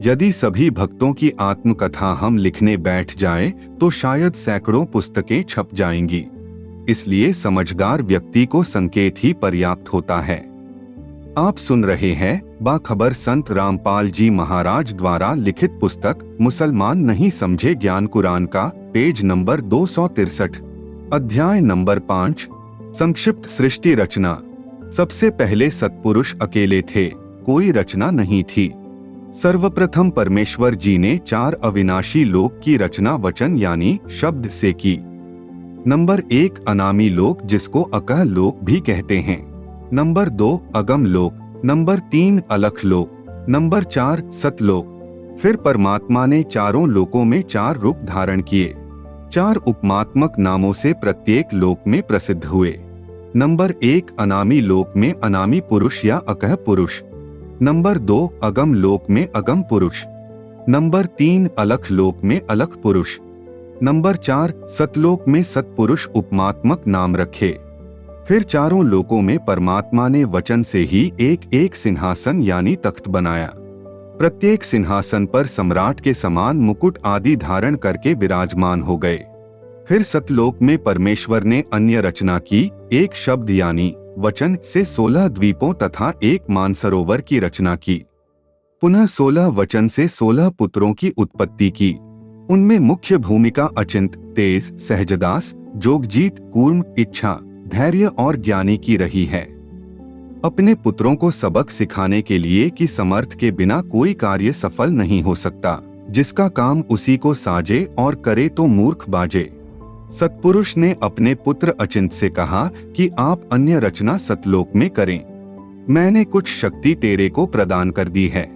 यदि सभी भक्तों की आत्मकथा हम लिखने बैठ जाए तो शायद सैकड़ों पुस्तकें छप जाएंगी। इसलिए समझदार व्यक्ति को संकेत ही पर्याप्त होता है। आप सुन रहे हैं बाखबर संत रामपाल जी महाराज द्वारा लिखित पुस्तक मुसलमान नहीं समझे ज्ञान कुरान का, पेज नंबर 263, अध्याय नंबर 5। संक्षिप्त सृष्टि रचना। सबसे पहले सत्पुरुष अकेले थे, कोई रचना नहीं थी। सर्वप्रथम परमेश्वर जी ने 4 अविनाशी लोक की रचना वचन यानी शब्द से की। नंबर 1 अनामी लोक जिसको अकह लोक भी कहते हैं। नंबर 2 अगम लोक। नंबर 3 अलख लोक। नंबर 4 सतलोक। फिर परमात्मा ने चारों लोकों में 4 रूप धारण किए। 4 उपमात्मक नामों से प्रत्येक लोक में प्रसिद्ध हुए। नंबर 1 अनामी लोक में अनामी पुरुष या अकह पुरुष। नंबर 2 अगम लोक में अगम पुरुष। नंबर 3 अलख लोक में अलख पुरुष। नंबर 4 सतलोक में सतपुरुष उपमात्मक नाम रखे। फिर चारों लोकों में परमात्मा ने वचन से ही एक एक सिंहासन यानी तख्त बनाया। प्रत्येक सिंहासन पर सम्राट के समान मुकुट आदि धारण करके विराजमान हो गए। फिर सतलोक में परमेश्वर ने अन्य रचना की, एक शब्द यानी वचन से 16 द्वीपों तथा एक मानसरोवर की रचना की। पुनः 16 वचन से 16 पुत्रों की उत्पत्ति की। उनमें मुख्य भूमिका अचिंत, तेज, सहजदास, जोगजीत, कूर्म, इच्छा, धैर्य और ज्ञानी की रही है। अपने पुत्रों को सबक सिखाने के लिए कि समर्थ के बिना कोई कार्य सफल नहीं हो सकता, जिसका काम उसी को साजे और करे तो मूर्ख बाजे। सतपुरुष ने अपने पुत्र अचिंत से कहा कि आप अन्य रचना सतलोक में करें, मैंने कुछ शक्ति तेरे को प्रदान कर दी है।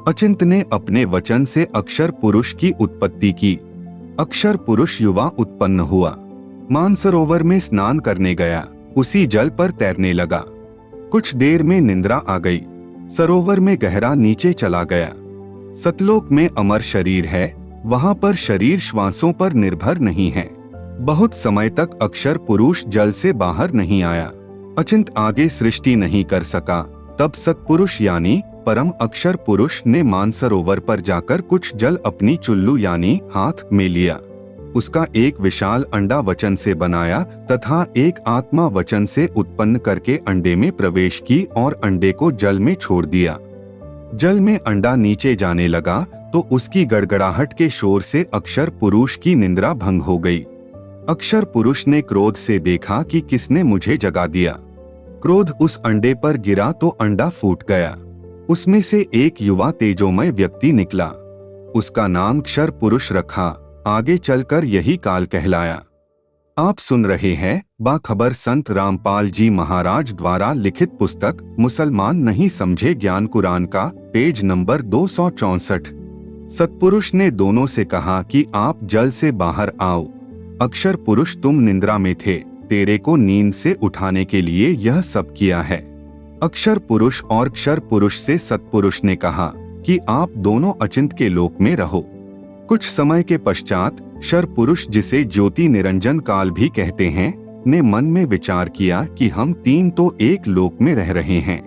अचिंत ने अपने वचन से अक्षर पुरुष की उत्पत्ति की। अक्षर पुरुष युवा उत्पन्न हुआ। मानसरोवर में स्नान करने गया, उसी जल पर तैरने लगा। कुछ देर में निंद्रा आ गई, सरोवर में गहरा नीचे चला गया। सतलोक में अमर शरीर है, वहां पर शरीर श्वासों पर निर्भर नहीं है। बहुत समय तक अक्षर पुरुष जल से बाहर नहीं आया। अचिंत आगे सृष्टि नहीं कर सका। तब सतपुरुष यानी परम अक्षर पुरुष ने मानसरोवर पर जाकर कुछ जल अपनी चुल्लू यानी हाथ में लिया। उसका एक विशाल अंडा वचन से बनाया तथा एक आत्मा वचन से उत्पन्न करके अंडे में प्रवेश की और अंडे को जल में छोड़ दिया। जल में अंडा नीचे जाने लगा तो उसकी गड़गड़ाहट के शोर से अक्षर पुरुष की निंद्रा भंग हो गई। अक्षर पुरुष ने क्रोध से देखा कि किसने मुझे जगा दिया। क्रोध उस अंडे पर गिरा तो अंडा फूट गया। उसमें से एक युवा तेजोमय व्यक्ति निकला। उसका नाम क्षर पुरुष रखा। आगे चलकर यही काल कहलाया। आप सुन रहे हैं बाखबर संत रामपाल जी महाराज द्वारा लिखित पुस्तक मुसलमान नहीं समझे ज्ञान कुरान का, पेज नंबर 264। सतपुरुष ने दोनों से कहा कि आप जल से बाहर आओ। अक्षर पुरुष तुम निंद्रा में थे, तेरे को नींद से उठाने के लिए यह सब किया है। अक्षर पुरुष और क्षर पुरुष से सतपुरुष ने कहा कि आप दोनों अचिंत के लोक में रहो। कुछ समय के पश्चात क्षर पुरुष, जिसे ज्योति निरंजन काल भी कहते हैं, ने मन में विचार किया कि हम 3 तो एक लोक में रह रहे हैं,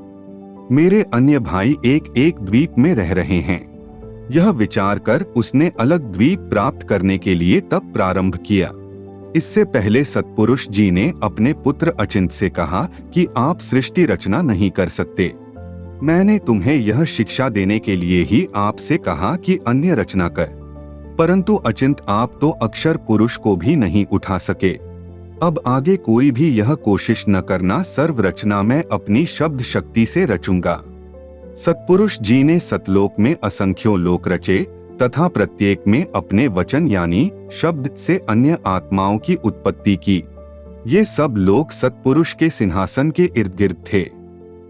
मेरे अन्य भाई एक एक द्वीप में रह रहे हैं। यह विचार कर उसने अलग द्वीप प्राप्त करने के लिए तप प्रारंभ किया। इससे पहले सतपुरुष जी ने अपने पुत्र अचिंत से कहा कि आप सृष्टि रचना नहीं कर सकते। मैंने तुम्हें यह शिक्षा देने के लिए ही आपसे कहा कि अन्य रचना कर, परंतु अचिंत आप तो अक्षर पुरुष को भी नहीं उठा सके। अब आगे कोई भी यह कोशिश न करना, सर्व रचना मैं अपनी शब्द शक्ति से रचूंगा। सतपुरुष जी ने सतलोक में असंख्यों लोक रचे तथा प्रत्येक में अपने वचन यानी शब्द से अन्य आत्माओं की उत्पत्ति की। ये सब लोक सतपुरुष के सिंहासन के इर्द गिर्द थे।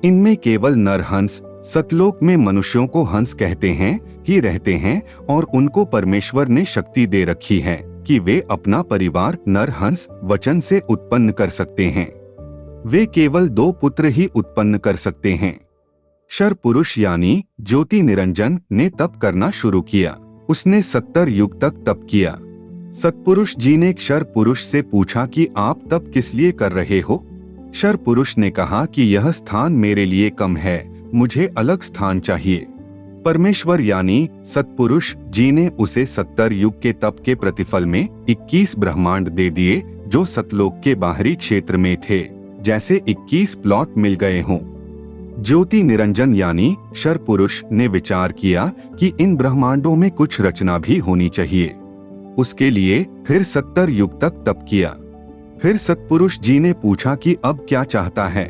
इनमें केवल नर हंस, सतलोक में मनुष्यों को हंस कहते हैं, ही रहते हैं और उनको परमेश्वर ने शक्ति दे रखी है कि वे अपना परिवार नर हंस वचन से उत्पन्न कर सकते हैं। वे केवल 2 पुत्र ही उत्पन्न कर सकते हैं। क्षर पुरुष यानी ज्योति निरंजन ने तप करना शुरू किया। उसने 70 युग तक तप किया। सतपुरुष जी ने क्षर पुरुष से पूछा कि आप तप किस लिए कर रहे हो? क्षर पुरुष ने कहा कि यह स्थान मेरे लिए कम है, मुझे अलग स्थान चाहिए। परमेश्वर यानी सतपुरुष जी ने उसे 70 युग के तप के प्रतिफल में 21 ब्रह्मांड दे दिए, जो सतलोक के बाहरी क्षेत्र में थे, जैसे 21 प्लॉट मिल गए हों। ज्योति निरंजन यानी क्षर पुरुष ने विचार किया कि इन ब्रह्मांडों में कुछ रचना भी होनी चाहिए। उसके लिए फिर 70 युग तक तप किया। फिर सतपुरुष जी ने पूछा कि अब क्या चाहता है?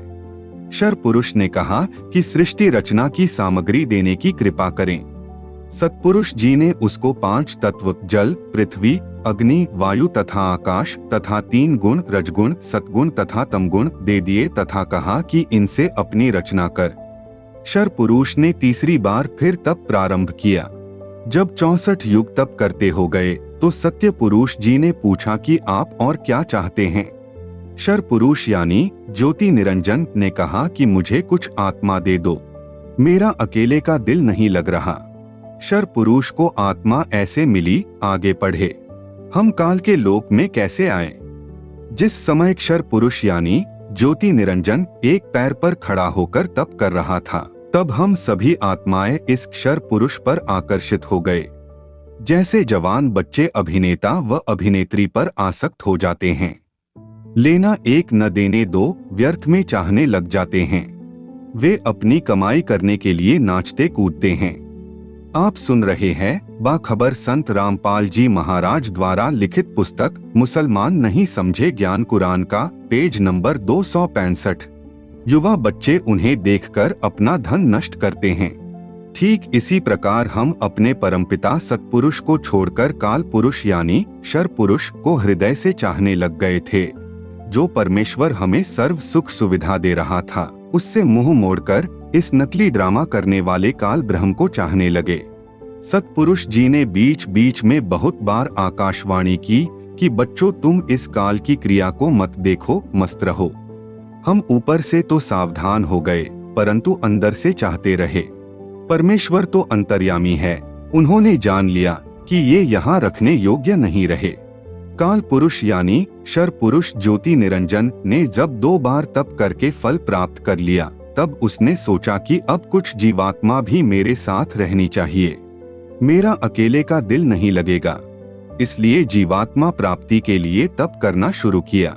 क्षर पुरुष ने कहा कि सृष्टि रचना की सामग्री देने की कृपा करें। सतपुरुष जी ने उसको 5 तत्व जल, पृथ्वी, अग्नि, वायु तथा आकाश तथा 3 गुण रजगुण, सतगुण तथा तमगुण दे दिए तथा कहा कि इनसे अपनी रचना कर। शर पुरुष ने तीसरी बार फिर तप प्रारंभ किया। जब 64 युग तप करते हो गए तो सत्य पुरुष जी ने पूछा कि आप और क्या चाहते हैं। शर पुरुष यानी ज्योति निरंजन ने कहा कि मुझे कुछ आत्मा दे दो, मेरा अकेले का दिल नहीं लग रहा। शर पुरुष को आत्मा ऐसे मिली, आगे पढ़े। हम काल के लोक में कैसे आए? जिस समय क्षर पुरुष यानी ज्योति निरंजन एक पैर पर खड़ा होकर तप कर रहा था, तब हम सभी आत्माएं इस क्षर पुरुष पर आकर्षित हो गए। जैसे जवान बच्चे अभिनेता व अभिनेत्री पर आसक्त हो जाते हैं, लेना एक न देने दो व्यर्थ में चाहने लग जाते हैं। वे अपनी कमाई करने के लिए नाचते कूदते हैं। आप सुन रहे हैं बाखबर संत रामपाल जी महाराज द्वारा लिखित पुस्तक मुसलमान नहीं समझे ज्ञान कुरान का, पेज नंबर 265। युवा बच्चे उन्हें देखकर अपना धन नष्ट करते हैं। ठीक इसी प्रकार हम अपने परमपिता सतपुरुष को छोड़कर काल पुरुष यानी शर पुरुष को हृदय से चाहने लग गए थे। जो परमेश्वर हमें सर्व सुख सुविधा दे रहा था, उससे मुंह मोड़कर इस नकली ड्रामा करने वाले काल ब्रह्म को चाहने लगे। सतपुरुष जी ने बीच बीच में बहुत बार आकाशवाणी की कि बच्चों, तुम इस काल की क्रिया को मत देखो, मस्त रहो। हम ऊपर से तो सावधान हो गए, परंतु अंदर से चाहते रहे। परमेश्वर तो अंतर्यामी है, उन्होंने जान लिया कि ये यहाँ रखने योग्य नहीं रहे। काल पुरुष यानी शर पुरुष ज्योति निरंजन ने जब 2 बार तप करके फल प्राप्त कर लिया, तब उसने सोचा कि अब कुछ जीवात्मा भी मेरे साथ रहनी चाहिए, मेरा अकेले का दिल नहीं लगेगा। इसलिए जीवात्मा प्राप्ति के लिए तप करना शुरू किया।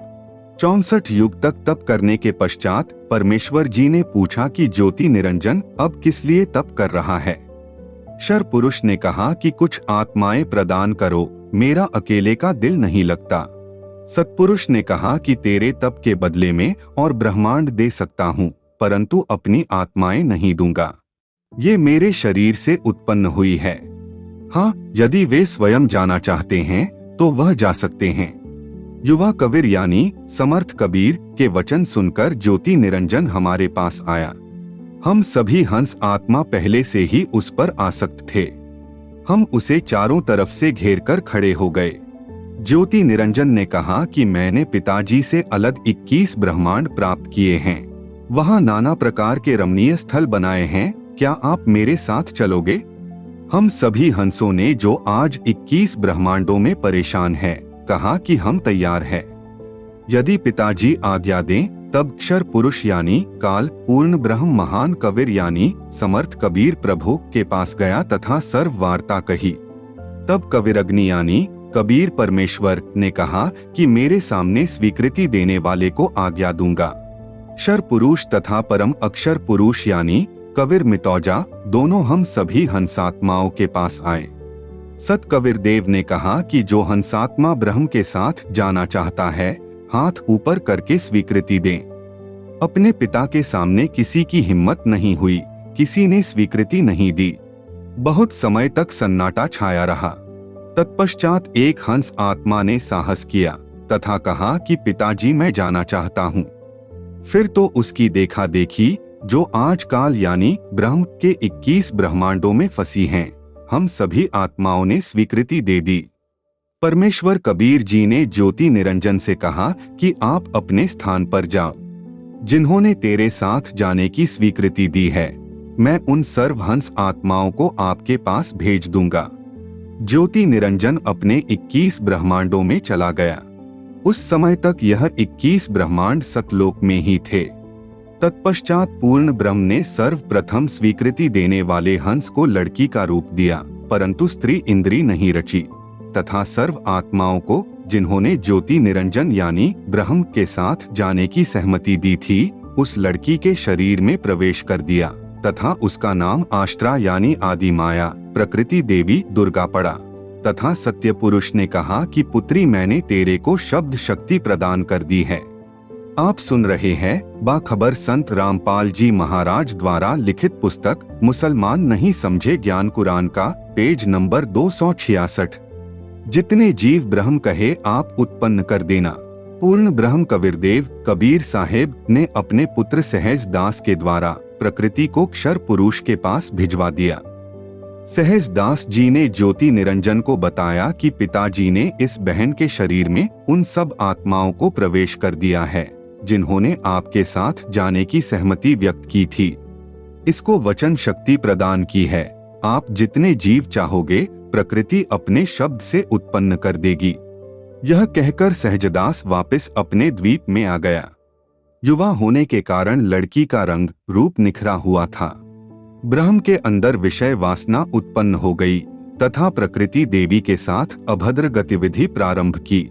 64 युग तक तप करने के पश्चात परमेश्वर जी ने पूछा कि ज्योति निरंजन अब किस लिए तप कर रहा है। शर पुरुष ने कहा कि कुछ आत्माएं प्रदान करो, मेरा अकेले का दिल नहीं लगता। सतपुरुष ने कहा कि तेरे तप के बदले में और ब्रह्मांड दे सकता हूँ, परंतु अपनी आत्माएं नहीं दूंगा, ये मेरे शरीर से उत्पन्न हुई है। हाँ, यदि वे स्वयं जाना चाहते हैं तो वह जा सकते हैं। युवा कबीर यानी समर्थ कबीर के वचन सुनकर ज्योति निरंजन हमारे पास आया। हम सभी हंस आत्मा पहले से ही उस पर आसक्त थे। हम उसे चारों तरफ से घेरकर खड़े हो गए। ज्योति निरंजन ने कहा कि मैंने पिताजी से अलग 21 ब्रह्मांड प्राप्त किए हैं, वहाँ नाना प्रकार के रमणीय स्थल बनाए हैं, क्या आप मेरे साथ चलोगे? हम सभी हंसों ने, जो आज 21 ब्रह्मांडों में परेशान है, कहा कि हम तैयार हैं। यदि पिताजी आज्ञा दें तब क्षर पुरुष यानी काल पूर्ण ब्रह्म महान कबीर यानी समर्थ कबीर प्रभु के पास गया तथा सर्व वार्ता कही। तब कबीरग्नि यानी कबीर परमेश्वर ने कहा कि मेरे सामने स्वीकृति देने वाले को आज्ञा दूंगा। क्षर पुरुष तथा परम अक्षर पुरुष यानी कबीर मितौजा दोनों हम सभी हंसात्माओं के पास आए। सत कबीर देव ने कहा कि जो हंसात्मा ब्रह्म के साथ जाना चाहता है, हाथ ऊपर करके स्वीकृति दें। अपने पिता के सामने किसी की हिम्मत नहीं हुई, किसी ने स्वीकृति नहीं दी। बहुत समय तक सन्नाटा छाया रहा। तत्पश्चात एक हंस आत्मा ने साहस किया तथा कहा कि पिताजी, मैं जाना चाहता हूँ। फिर तो उसकी देखा देखी, जो आज काल यानी ब्रह्म के 21 ब्रह्मांडों में फंसी हैं, हम सभी आत्माओं ने स्वीकृति दे दी। परमेश्वर कबीर जी ने ज्योति निरंजन से कहा कि आप अपने स्थान पर जाओ। जिन्होंने तेरे साथ जाने की स्वीकृति दी है, मैं उन सर्व हंस आत्माओं को आपके पास भेज दूंगा। ज्योति निरंजन अपने 21 ब्रह्मांडों में चला गया। उस समय तक यह 21 ब्रह्मांड सतलोक में ही थे। तत्पश्चात पूर्ण ब्रह्म ने सर्वप्रथम स्वीकृति देने वाले हंस को लड़की का रूप दिया, परंतु स्त्री इंद्री नहीं रची, तथा सर्व आत्माओं को, जिन्होंने ज्योति निरंजन यानी ब्रह्म के साथ जाने की सहमति दी थी, उस लड़की के शरीर में प्रवेश कर दिया तथा उसका नाम आष्ट्रा यानी आदि माया प्रकृति देवी दुर्गा पड़ा। तथा सत्य पुरुष ने कहा कि पुत्री, मैंने तेरे को शब्द शक्ति प्रदान कर दी है। आप सुन रहे हैं बाखबर संत रामपाल जी महाराज द्वारा लिखित पुस्तक मुसलमान नहीं समझे ज्ञान कुरान का, पेज नंबर 266। जितने जीव ब्रह्म कहे आप उत्पन्न कर देना। पूर्ण ब्रह्म कबीरदेव कबीर साहेब ने अपने पुत्र सहज दास के द्वारा प्रकृति को क्षर पुरुष के पास भिजवा दिया। सहज दास जी ने ज्योति निरंजन को बताया कि पिताजी ने इस बहन के शरीर में उन सब आत्माओं को प्रवेश कर दिया है जिन्होंने आपके साथ जाने की सहमति व्यक्त की थी। इसको वचन शक्ति प्रदान की है। आप जितने जीव चाहोगे प्रकृति अपने शब्द से उत्पन्न कर देगी। यह कहकर सहजदास वापस अपने द्वीप में आ गया। युवा होने के कारण लड़की का रंग रूप निखरा हुआ था। ब्रह्म के अंदर विषय वासना उत्पन्न हो गई तथा प्रकृति देवी के साथ अभद्र गतिविधि प्रारंभ की।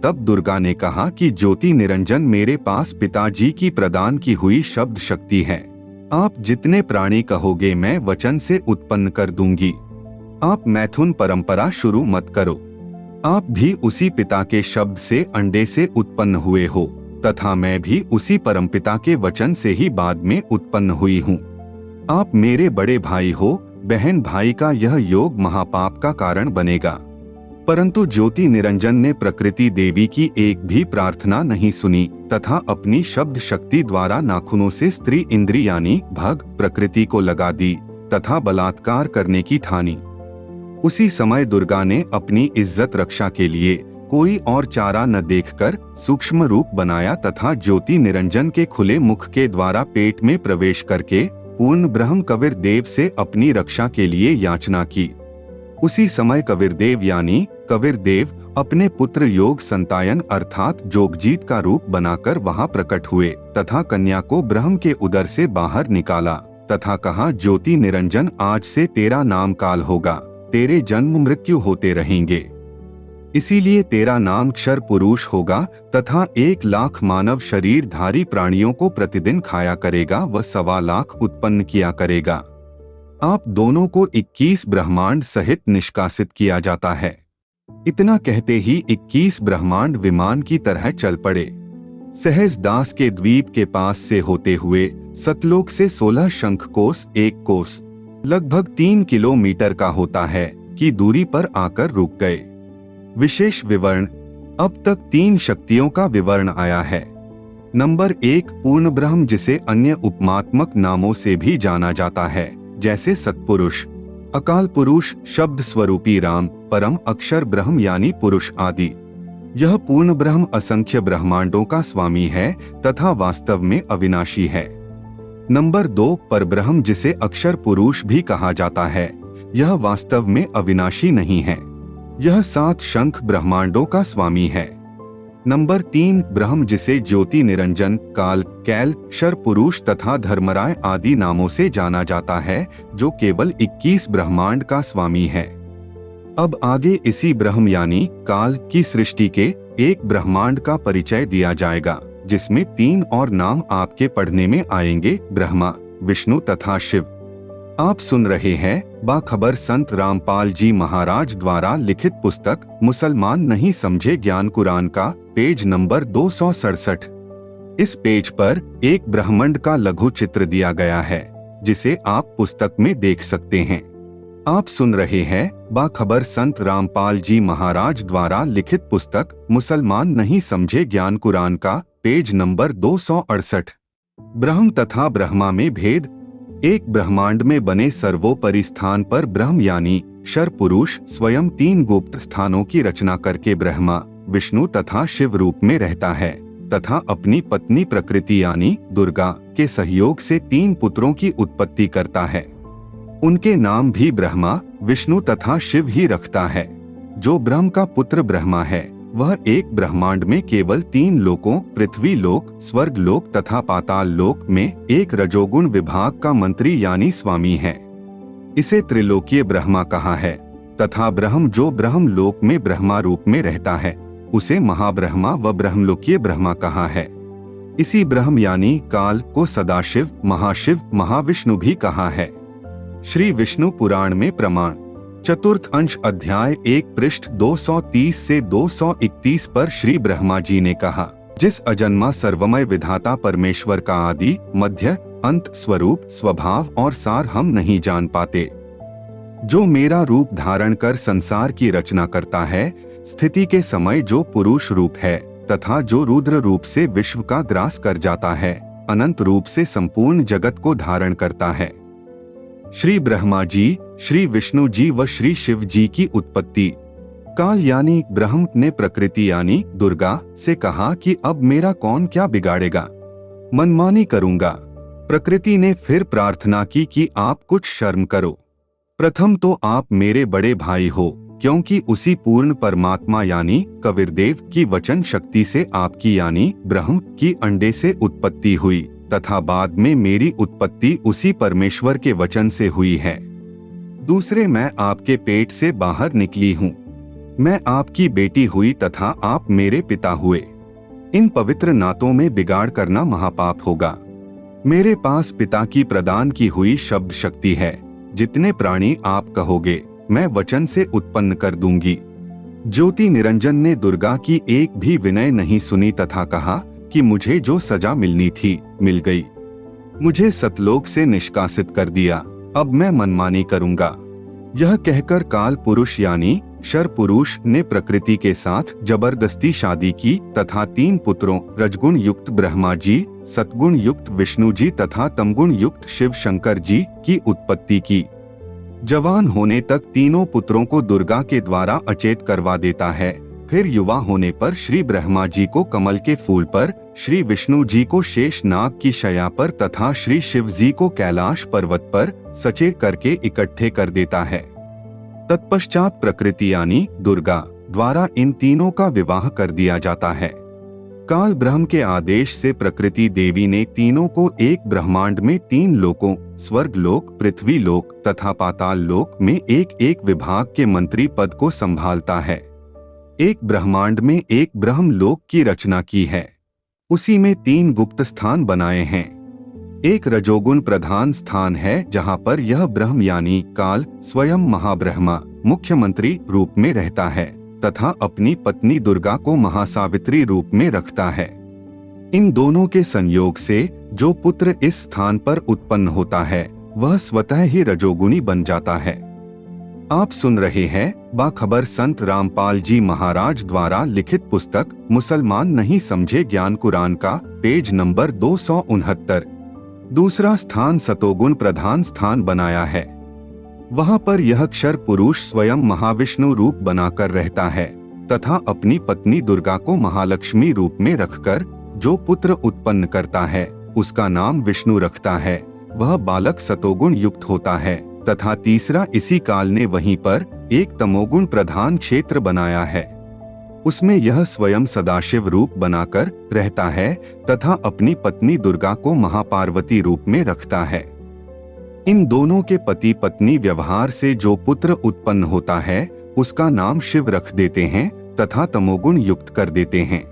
तब दुर्गा ने कहा कि ज्योति निरंजन मेरे पास पिताजी की प्रदान की हुई शब्द शक्ति है। आप जितने प्राणी कहोगे मैं वचन से उत्पन्न कर दूंगी। आप मैथुन परंपरा शुरू मत करो। आप भी उसी पिता के शब्द से अंडे से उत्पन्न हुए हो तथा मैं भी उसी परमपिता के वचन से ही बाद में उत्पन्न हुई हूँ। आप मेरे बड़े भाई हो। बहन भाई का यह योग महापाप का कारण बनेगा। परंतु ज्योति निरंजन ने प्रकृति देवी की एक भी प्रार्थना नहीं सुनी तथा अपनी शब्द शक्ति द्वारा नाखूनों से स्त्री इंद्री यानी भग प्रकृति को लगा दी तथा बलात्कार करने की ठानी। उसी समय दुर्गा ने अपनी इज्जत रक्षा के लिए कोई और चारा न देखकर सूक्ष्म रूप बनाया तथा ज्योति निरंजन के खुले मुख के द्वारा पेट में प्रवेश करके पूर्ण ब्रह्म कबीरदेव से अपनी रक्षा के लिए याचना की। उसी समय कबीरदेव यानी कबीरदेव अपने पुत्र योग संतायन अर्थात जोगजीत का रूप बनाकर वहां प्रकट हुए तथा कन्या को ब्रह्म के उदर से बाहर निकाला तथा कहा, ज्योति निरंजन आज से तेरा नाम काल होगा। तेरे जन्म मृत्यु होते रहेंगे, इसीलिए तेरा नाम क्षर पुरुष होगा तथा 1 लाख मानव शरीरधारी प्राणियों को प्रतिदिन खाया करेगा व 1.25 लाख उत्पन्न किया करेगा। आप दोनों को 21 ब्रह्मांड सहित निष्कासित किया जाता है। इतना कहते ही 21 ब्रह्मांड विमान की तरह चल पड़े। सहज दास के द्वीप के पास से होते हुए सतलोक से 16 शंख कोस 1 कोस लगभग 3 किलोमीटर का होता है की दूरी पर आकर रुक गए। विशेष विवरण। अब तक 3 शक्तियों का विवरण आया है। नंबर 1 पूर्ण ब्रह्म जिसे अन्य उपमात्मक नामों से भी जाना जाता है जैसे सतपुरुष, अकाल पुरुष, शब्द स्वरूपी राम, परम अक्षर ब्रह्म यानी पुरुष आदि। यह पूर्ण ब्रह्म असंख्य ब्रह्मांडों का स्वामी है तथा वास्तव में अविनाशी है। नंबर 2 परब्रह्म जिसे अक्षर पुरुष भी कहा जाता है। यह वास्तव में अविनाशी नहीं है। यह 7 शंख ब्रह्मांडों का स्वामी है। नंबर 3 ब्रह्म जिसे ज्योति निरंजन, काल, कैल, क्षर पुरुष तथा धर्मराय आदि नामों से जाना जाता है जो केवल 21 ब्रह्मांड का स्वामी है। अब आगे इसी ब्रह्म यानी काल की सृष्टि के एक ब्रह्मांड का परिचय दिया जाएगा जिसमें 3 और नाम आपके पढ़ने में आएंगे, ब्रह्मा, विष्णु तथा शिव। आप सुन रहे हैं बाखबर संत रामपाल जी महाराज द्वारा लिखित पुस्तक मुसलमान नहीं समझे ज्ञान कुरान का पेज नंबर 267। इस पेज पर एक ब्रह्मांड का लघु चित्र दिया गया है जिसे आप पुस्तक में देख सकते हैं। आप सुन रहे हैं बाखबर संत रामपाल जी महाराज द्वारा लिखित पुस्तक मुसलमान नहीं समझे ज्ञान कुरान का पेज नंबर 268। ब्रह्म तथा ब्रह्मा में भेद। एक ब्रह्मांड में बने सर्वोपरि स्थान पर ब्रह्म यानी क्षर पुरुष स्वयं 3 गुप्त स्थानों की रचना करके ब्रह्मा, विष्णु तथा शिव रूप में रहता है तथा अपनी पत्नी प्रकृति यानी दुर्गा के सहयोग से 3 पुत्रों की उत्पत्ति करता है। उनके नाम भी ब्रह्मा, विष्णु तथा शिव ही रखता है। जो ब्रह्म का पुत्र ब्रह्मा है वह एक ब्रह्मांड में केवल 3 लोकों पृथ्वी लोक, स्वर्ग लोक तथा पाताल लोक में एक रजोगुण विभाग का मंत्री यानी स्वामी है। इसे त्रिलोकीय ब्रह्मा कहा है तथा ब्रह्म जो ब्रह्म लोक में ब्रह्मा रूप में रहता है उसे महाब्रह्मा व ब्रह्मलोकीय ब्रह्मा कहा है। इसी ब्रह्म यानी काल को सदाशिव, महाशिव, महाविष्णु भी कहा है। श्री विष्णु पुराण में प्रमाण चतुर्थ अंश अध्याय 1 पृष्ठ 230 से 231 पर श्री ब्रह्मा जी ने कहा, जिस अजन्मा सर्वमय विधाता परमेश्वर का आदि, मध्य, अंत, स्वरूप, स्वभाव और सार हम नहीं जान पाते। जो मेरा रूप धारण कर संसार की रचना करता है, स्थिति के समय जो पुरुष रूप है तथा जो रुद्र रूप से विश्व का ग्रास कर जाता है, अनंत रूप से संपूर्ण जगत को धारण करता है। श्री ब्रह्मा जी, श्री विष्णु जी व श्री शिव जी की उत्पत्ति। काल यानी ब्रह्म ने प्रकृति यानी दुर्गा से कहा कि अब मेरा कौन क्या बिगाड़ेगा, मनमानी करूंगा। प्रकृति ने फिर प्रार्थना की कि आप कुछ शर्म करो। प्रथम तो आप मेरे बड़े भाई हो, क्योंकि उसी पूर्ण परमात्मा यानी कबीरदेव की वचन शक्ति से आपकी यानी ब्रह्म की अंडे से उत्पत्ति हुई तथा बाद में मेरी उत्पत्ति उसी परमेश्वर के वचन से हुई है। दूसरे, मैं आपके पेट से बाहर निकली हूँ। मैं आपकी बेटी हुई तथा आप मेरे पिता हुए। इन पवित्र नातों में बिगाड़ करना महापाप होगा। मेरे पास पिता की प्रदान की हुई शब्द शक्ति है। जितने प्राणी आप कहोगे मैं वचन से उत्पन्न कर दूंगी। ज्योति निरंजन ने दुर्गा की एक भी विनय नहीं सुनी तथा कहा कि मुझे जो सजा मिलनी थी मिल गई। मुझे सतलोक से निष्कासित कर दिया, अब मैं मनमानी करूंगा। यह कहकर काल पुरुष यानी शर पुरुष ने प्रकृति के साथ जबरदस्ती शादी की तथा 3 पुत्रों रजगुण युक्त ब्रह्मा जी, सतगुण युक्त विष्णु जी तथा तमगुण युक्त शिव शंकर जी की उत्पत्ति की। जवान होने तक तीनों पुत्रों को दुर्गा के द्वारा अचेत करवा देता है। फिर युवा होने पर श्री ब्रह्मा जी को कमल के फूल पर, श्री विष्णु जी को शेष नाग की शया पर तथा श्री शिव जी को कैलाश पर्वत पर सचेत करके इकट्ठे कर देता है। तत्पश्चात प्रकृति यानी दुर्गा द्वारा इन तीनों का विवाह कर दिया जाता है। काल ब्रह्म के आदेश से प्रकृति देवी ने तीनों को एक ब्रह्मांड में 3 लोकों स्वर्ग लोक, पृथ्वी लोक तथा पाताल लोक में एक एक विभाग के मंत्री पद को संभालता है। एक ब्रह्मांड में एक ब्रह्म लोक की रचना की है। उसी में 3 गुप्त स्थान बनाए हैं। एक रजोगुण प्रधान स्थान है जहाँ पर यह ब्रह्म यानी काल स्वयं महाब्रह्मा मुख्यमंत्री रूप में रहता है तथा अपनी पत्नी दुर्गा को महासावित्री रूप में रखता है। इन दोनों के संयोग से जो पुत्र इस स्थान पर उत्पन्न होता है वह स्वतः ही रजोगुणी बन जाता है। आप सुन रहे हैं बाखबर संत रामपाल जी महाराज द्वारा लिखित पुस्तक मुसलमान नहीं समझे ज्ञान कुरान का, पेज नंबर 269। दूसरा स्थान सतोगुण प्रधान स्थान बनाया है। वहाँ पर यह क्षर पुरुष स्वयं महाविष्णु रूप बनाकर रहता है तथा अपनी पत्नी दुर्गा को महालक्ष्मी रूप में रखकर जो पुत्र उत्पन्न करता है उसका नाम विष्णु रखता है। वह बालक सतोगुण युक्त होता है तथा तीसरा इसी काल ने वहीं पर एक तमोगुण प्रधान क्षेत्र बनाया है। उसमें यह स्वयं सदाशिव रूप बनाकर रहता है तथा अपनी पत्नी दुर्गा को महापार्वती रूप में रखता है। इन दोनों के पति पत्नी व्यवहार से जो पुत्र उत्पन्न होता है उसका नाम शिव रख देते हैं तथा तमोगुण युक्त कर देते हैं।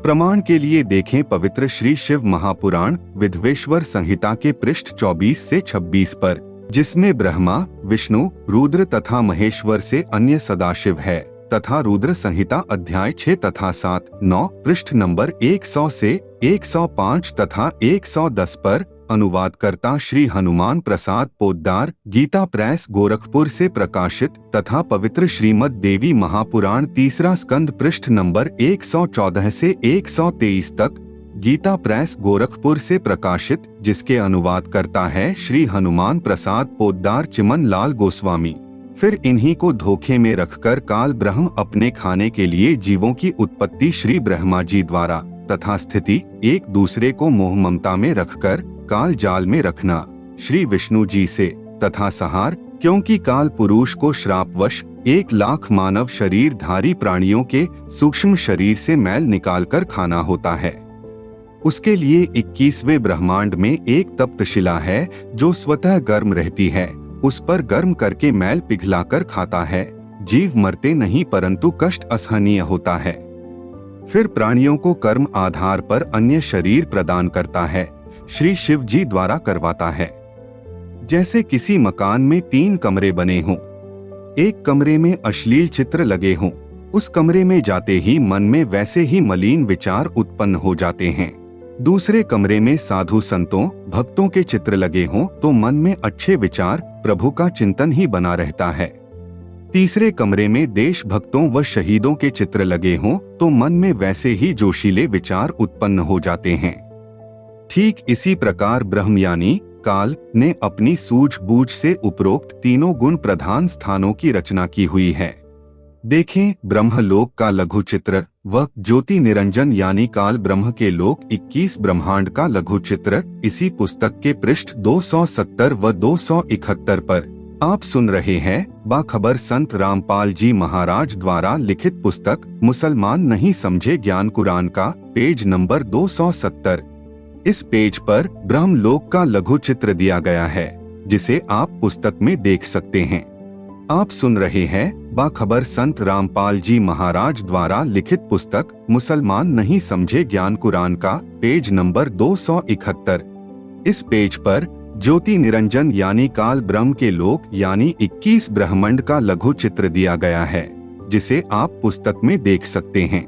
प्रमाण के लिए देखें पवित्र श्री शिव महापुराण विधवेश्वर संहिता के पृष्ठ 24 से 26 पर, जिसमें ब्रह्मा, विष्णु, रुद्र तथा महेश्वर से अन्य सदाशिव है तथा रुद्र संहिता अध्याय 6 तथा 7, 9 पृष्ठ नंबर 100 से 105 तथा 110 पर अनुवादकर्ता श्री हनुमान प्रसाद पोद्दार, गीता प्रेस गोरखपुर से प्रकाशित तथा पवित्र श्रीमद देवी महापुराण तीसरा स्कंद पृष्ठ नंबर 114 से 123 तक, गीता प्रेस गोरखपुर से प्रकाशित, जिसके अनुवादकर्ता है श्री हनुमान प्रसाद पोद्दार चिमन लाल गोस्वामी। फिर इन्हीं को धोखे में रखकर काल ब्रह्म अपने खाने के लिए जीवों की उत्पत्ति श्री ब्रह्मा जी द्वारा तथा स्थिति एक दूसरे को मोह ममता में रखकर काल जाल में रखना श्री विष्णु जी से तथा सहार, क्योंकि काल पुरुष को श्रापवश 1 लाख मानव शरीरधारी प्राणियों के सूक्ष्म शरीर से मैल निकालकर खाना होता है। उसके लिए 21वें ब्रह्मांड में एक तप्त शिला है जो स्वतः गर्म रहती है। उस पर गर्म करके मैल पिघलाकर खाता है। जीव मरते नहीं परंतु कष्ट असहनीय होता है। फिर प्राणियों को कर्म आधार पर अन्य शरीर प्रदान करता है, श्री शिव जी द्वारा करवाता है। जैसे किसी मकान में 3 कमरे बने हों, एक कमरे में अश्लील चित्र लगे हों, उस कमरे में जाते ही मन में वैसे ही मलिन विचार उत्पन्न हो जाते हैं। दूसरे कमरे में साधु संतों भक्तों के चित्र लगे हों तो मन में अच्छे विचार प्रभु का चिंतन ही बना रहता है। तीसरे कमरे में देशभक्तों व शहीदों के चित्र लगे हों तो मन में वैसे ही जोशीले विचार उत्पन्न हो जाते हैं। ठीक इसी प्रकार ब्रह्म यानी काल ने अपनी सूझबूझ से उपरोक्त तीनों गुण प्रधान स्थानों की रचना की हुई है। देखें ब्रह्मलोक का लघु चित्र व ज्योति निरंजन यानी काल ब्रह्म के लोक 21 ब्रह्मांड का लघु चित्र इसी पुस्तक के पृष्ठ 270 व 271 पर। आप सुन रहे हैं बाखबर संत रामपाल जी महाराज द्वारा लिखित पुस्तक मुसलमान नहीं समझे ज्ञान कुरान का पेज नंबर 270। इस पेज पर ब्रह्मलोक का लघु चित्र दिया गया है जिसे आप पुस्तक में देख सकते हैं। आप सुन रहे हैं बाखबर संत रामपाल जी महाराज द्वारा लिखित पुस्तक मुसलमान नहीं समझे ज्ञान कुरान का पेज नंबर 271। इस पेज पर ज्योति निरंजन यानी काल ब्रह्म के लोक यानी 21 ब्रह्मांड का लघु चित्र दिया गया है जिसे आप पुस्तक में देख सकते हैं।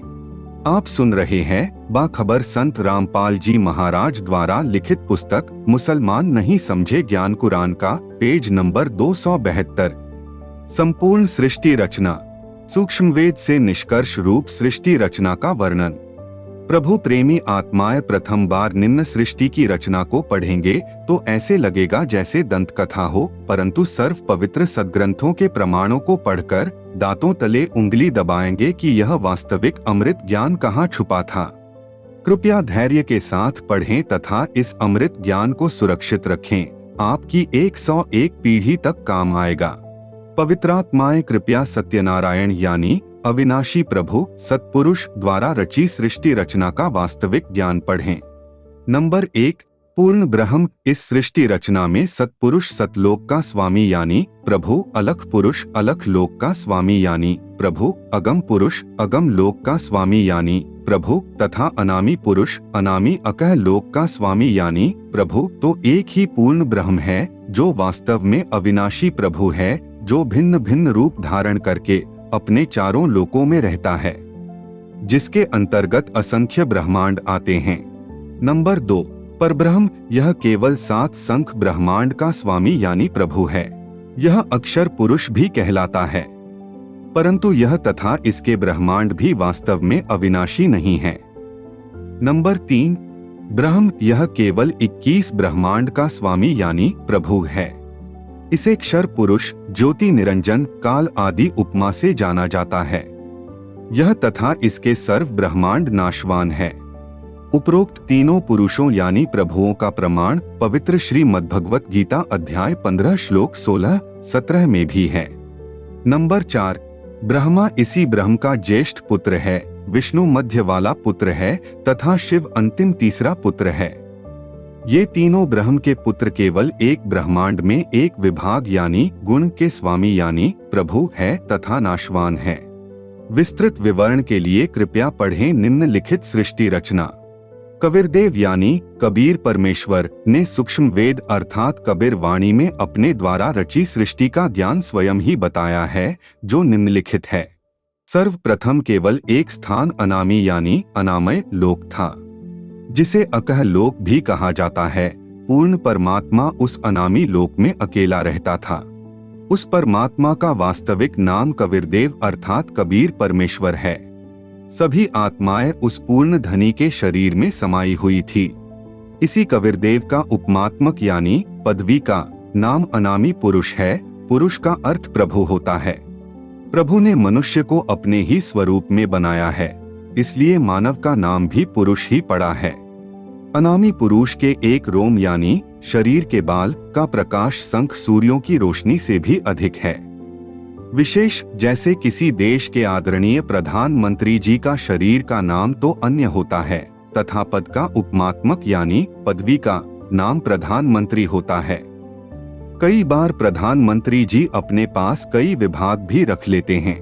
आप सुन रहे हैं बाखबर संत रामपाल जी महाराज द्वारा लिखित पुस्तक मुसलमान नहीं समझे ज्ञान कुरान का पेज नंबर 272। संपूर्ण सृष्टि रचना सूक्ष्म वेद से निष्कर्ष रूप सृष्टि रचना का वर्णन। प्रभु प्रेमी आत्माएं प्रथम बार निम्न सृष्टि की रचना को पढ़ेंगे तो ऐसे लगेगा जैसे दंत कथा हो, परंतु सर्व पवित्र सद्ग्रंथों के प्रमाणों को पढ़कर दांतों तले उंगली दबाएंगे कि यह वास्तविक अमृत ज्ञान कहाँ छुपा था। कृपया धैर्य के साथ पढ़ें तथा इस अमृत ज्ञान को सुरक्षित रखें, आपकी 101 पीढ़ी तक काम आएगा। पवित्रात्माएं कृपया सत्यनारायण यानी अविनाशी प्रभु सत्पुरुष द्वारा रची सृष्टि रचना का वास्तविक ज्ञान पढ़ें। नंबर 1 पूर्ण ब्रह्म। इस सृष्टि रचना में सत्पुरुष सतलोक का स्वामी यानी प्रभु, अलख पुरुष अलख लोक का स्वामी यानी प्रभु, अगम पुरुष अगम लोक का स्वामी यानी प्रभु तथा अनामी पुरुष अनामी अकह लोक का स्वामी यानी प्रभु तो एक ही पूर्ण ब्रह्म है जो वास्तव में अविनाशी प्रभु है, जो भिन्न भिन्न रूप धारण करके अपने चारों लोकों में रहता है, जिसके अंतर्गत असंख्य ब्रह्मांड आते हैं। नंबर 2 परब्रह्म। यह केवल 7 संख्य ब्रह्मांड का स्वामी यानी प्रभु है। यह अक्षर पुरुष भी कहलाता है, परंतु यह तथा इसके ब्रह्मांड भी वास्तव में अविनाशी नहीं है। नंबर 3 ब्रह्म। यह केवल 21 ब्रह्मांड का स्वामी यानी प्रभु है। इसे क्षर पुरुष ज्योति निरंजन काल आदि उपमा से जाना जाता है। यह तथा इसके सर्व ब्रह्मांड नाशवान है। उपरोक्त तीनों पुरुषों यानी प्रभुओं का प्रमाण पवित्र श्रीमद् भगवत गीता अध्याय 15 श्लोक 16-17 में भी है। नंबर 4 ब्रह्मा इसी ब्रह्म का ज्येष्ठ पुत्र है, विष्णु मध्य वाला पुत्र है तथा शिव अंतिम तीसरा पुत्र है। ये तीनों ब्रह्म के पुत्र केवल एक ब्रह्मांड में एक विभाग यानी गुण के स्वामी यानी प्रभु है तथा नाशवान है। विस्तृत विवरण के लिए कृपया पढ़ें निम्नलिखित सृष्टि रचना। कबीरदेव यानी कबीर परमेश्वर ने सूक्ष्म वेद अर्थात कबीर वाणी में अपने द्वारा रची सृष्टि का ज्ञान स्वयं ही बताया है जो निम्नलिखित है। सर्वप्रथम केवल एक स्थान अनामी यानी अनामय लोक था, जिसे अकह लोक भी कहा जाता है। पूर्ण परमात्मा उस अनामी लोक में अकेला रहता था। उस परमात्मा का वास्तविक नाम कबीरदेव अर्थात कबीर परमेश्वर है। सभी आत्माएं उस पूर्ण धनी के शरीर में समाई हुई थी। इसी कबीरदेव का उपमात्मक यानी पदवी का नाम अनामी पुरुष है। पुरुष का अर्थ प्रभु होता है। प्रभु ने मनुष्य को अपने ही स्वरूप में बनाया है, इसलिए मानव का नाम भी पुरुष ही पड़ा है। अनामी पुरुष के एक रोम यानी शरीर के बाल का प्रकाश संख सूर्यों की रोशनी से भी अधिक है। विशेष जैसे किसी देश के आदरणीय प्रधानमंत्री जी का शरीर का नाम तो अन्य होता है तथा पद का उपमात्मक यानी पदवी का नाम प्रधानमंत्री होता है। कई बार प्रधानमंत्री जी अपने पास कई विभाग भी रख लेते हैं।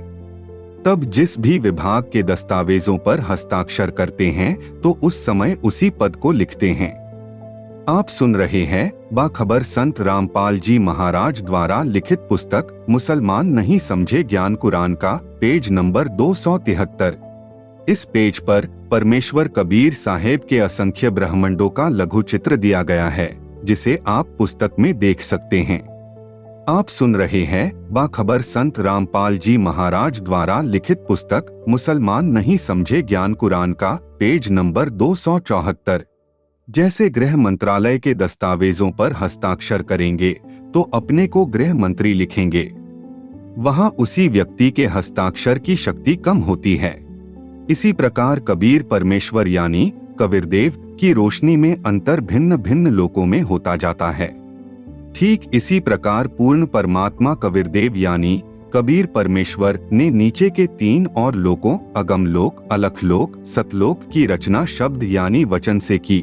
तब जिस भी विभाग के दस्तावेजों पर हस्ताक्षर करते हैं तो उस समय उसी पद को लिखते हैं। आप सुन रहे हैं बाखबर संत रामपाल जी महाराज द्वारा लिखित पुस्तक मुसलमान नहीं समझे ज्ञान कुरान का पेज नंबर 273। इस पेज पर परमेश्वर कबीर साहेब के असंख्य ब्रह्मांडों का लघु चित्र दिया गया है, जिसे आप पुस्तक में देख सकते हैं। आप सुन रहे हैं बाखबर संत रामपाल जी महाराज द्वारा लिखित पुस्तक मुसलमान नहीं समझे ज्ञान कुरान का, पेज नंबर 274। जैसे गृह मंत्रालय के दस्तावेजों पर हस्ताक्षर करेंगे तो अपने को गृह मंत्री लिखेंगे, वहां उसी व्यक्ति के हस्ताक्षर की शक्ति कम होती है। इसी प्रकार कबीर परमेश्वर यानी कबीरदेव की रोशनी में अंतर भिन्न भिन्न लोकों में होता जाता है। ठीक इसी प्रकार पूर्ण परमात्मा कबीरदेव यानी कबीर परमेश्वर ने नीचे के 3 और लोकों अगम लोक, अलख लोक, सतलोक की रचना शब्द यानी वचन से की।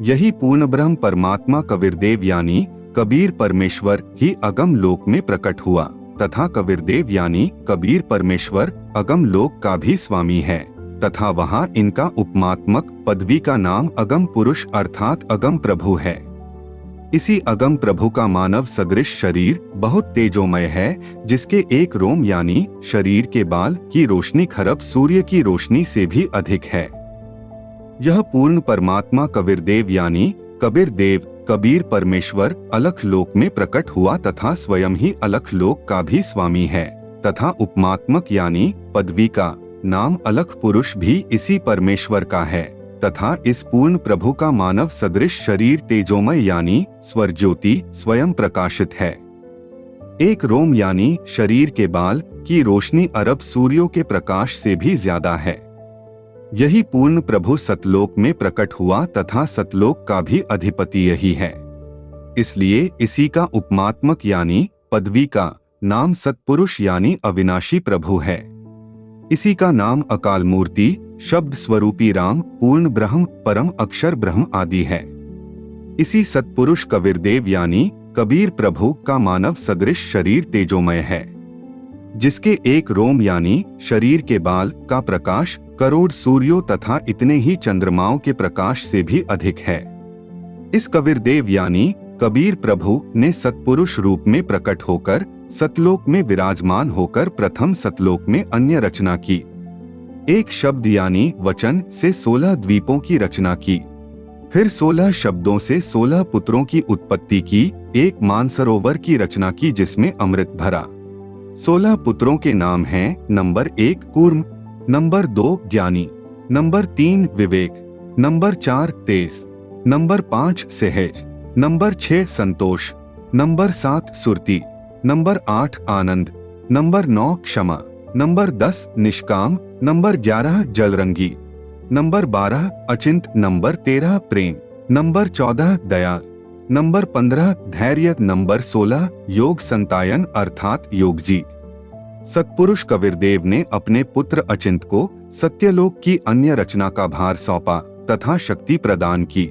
यही पूर्ण ब्रह्म परमात्मा कबीरदेव यानी कबीर परमेश्वर ही अगम लोक में प्रकट हुआ तथा कबीरदेव यानी कबीर परमेश्वर अगम लोक का भी स्वामी है तथा वहाँ इनका उपमात्मक पदवी का नाम अगम पुरुष अर्थात अगम प्रभु है। इसी अगम प्रभु का मानव सदृश शरीर बहुत तेजोमय है, जिसके एक रोम यानी शरीर के बाल की रोशनी खरब सूर्य की रोशनी से भी अधिक है। यह पूर्ण परमात्मा कबीरदेव यानी कबीरदेव कबीर परमेश्वर अलख लोक में प्रकट हुआ तथा स्वयं ही अलख लोक का भी स्वामी है तथा उपमात्मक यानी पदवी का नाम अलख पुरुष भी इसी परमेश्वर का है तथा इस पूर्ण प्रभु का मानव सदृश शरीर तेजोमय यानी स्वरज्योति स्वयं प्रकाशित है। एक रोम यानी शरीर के बाल की रोशनी अरब सूर्यों के प्रकाश से भी ज्यादा है। यही पूर्ण प्रभु सतलोक में प्रकट हुआ तथा सतलोक का भी अधिपति यही है, इसलिए इसी का उपमात्मक यानी पदवी का नाम सतपुरुष यानी अविनाशी प्रभु है। इसी का नाम अकाल मूर्ति शब्द स्वरूपी राम पूर्ण ब्रह्म परम अक्षर ब्रह्म आदि है। इसी सतपुरुष कबीरदेव यानी कबीर प्रभु का मानव सदृश शरीर तेजोमय है, जिसके एक रोम यानी शरीर के बाल का प्रकाश करोड़ सूर्यों तथा इतने ही चंद्रमाओं के प्रकाश से भी अधिक है। इस कबीरदेव यानी कबीर प्रभु ने सतपुरुष रूप में प्रकट होकर सतलोक में विराजमान होकर प्रथम सतलोक में अन्य रचना की। एक शब्द यानी वचन से 16 द्वीपों की रचना की, फिर 16 शब्दों से 16 पुत्रों की उत्पत्ति की। एक मानसरोवर की रचना की जिसमें अमृत भरा। 16 पुत्रों के नाम हैं नंबर 1 कूर्म, नंबर 2 ज्ञानी, नंबर 3 विवेक, नंबर 4 तेज, नंबर 5 सहज, नंबर 6 संतोष, नंबर 7 सुरती, नंबर 8 आनंद, नंबर 9 क्षमा, नंबर 10 निष्काम, नंबर 11 जलरंगी, नंबर 12 अचिंत, नंबर 13 प्रेम, नंबर 14 दयाल, नंबर 15 धैर्य, नंबर 16 योग संतायन अर्थात योगजीत। सतपुरुष कबीरदेव ने अपने पुत्र अचिंत को सत्यलोक की अन्य रचना का भार सौंपा तथा शक्ति प्रदान की।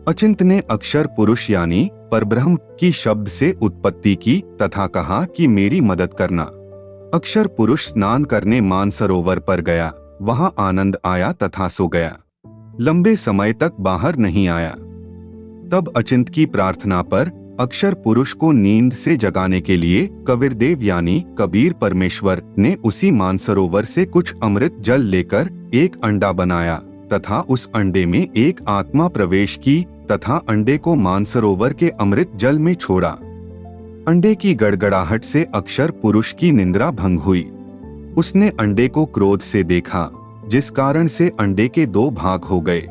अचिंत ने अक्षर पुरुष यानी परब्रह्म की शब्द से उत्पत्ति की तथा कहा कि मेरी मदद करना। अक्षर पुरुष स्नान करने मानसरोवर पर गया, वहां आनंद आया तथा सो गया। लंबे समय तक बाहर नहीं आया। तब अचिंत की प्रार्थना पर अक्षर पुरुष को नींद से जगाने के लिए कबीरदेव यानी कबीर परमेश्वर ने उसी मानसरोवर से कुछ अमृत जल लेकर एक अंडा बनाया तथा उस अंडे में एक आत्मा प्रवेश की तथा अंडे को मानसरोवर के अमृत जल में छोड़ा। अंडे की गड़गड़ाहट से अक्षर पुरुष की निंद्रा भंग हुई। उसने अंडे को क्रोध से देखा, जिस कारण से अंडे के 2 भाग हो गए।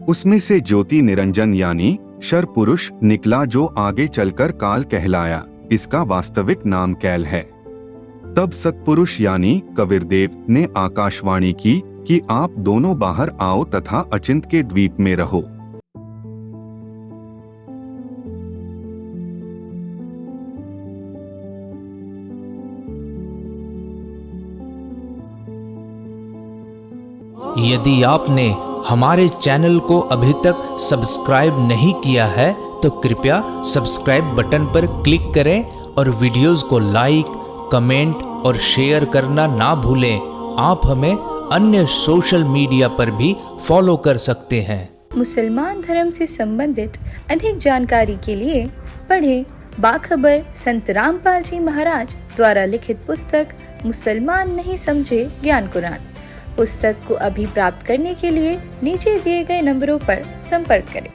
उसमें से ज्योति निरंजन यानी शर पुरुष निकला जो आगे चलकर काल कहलाया। इसका वास्तविक नाम कैल है। तब सतपुरुष यानी कबीरदेव ने आकाशवाणी की कि आप दोनों बाहर आओ तथा अचिंत के द्वीप में रहो। यदि आपने हमारे चैनल को अभी तक सब्सक्राइब नहीं किया है तो कृपया सब्सक्राइब बटन पर क्लिक करें और वीडियोस को लाइक, कमेंट और शेयर करना ना भूलें। आप हमें अन्य सोशल मीडिया पर भी फॉलो कर सकते हैं। मुसलमान धर्म से संबंधित अधिक जानकारी के लिए पढ़ें बाखबर संत रामपाल जी महाराज द्वारा लिखित पुस्तक मुसलमान नहीं समझे ज्ञान कुरान। पुस्तक को अभी प्राप्त करने के लिए नीचे दिए गए नंबरों पर संपर्क करें।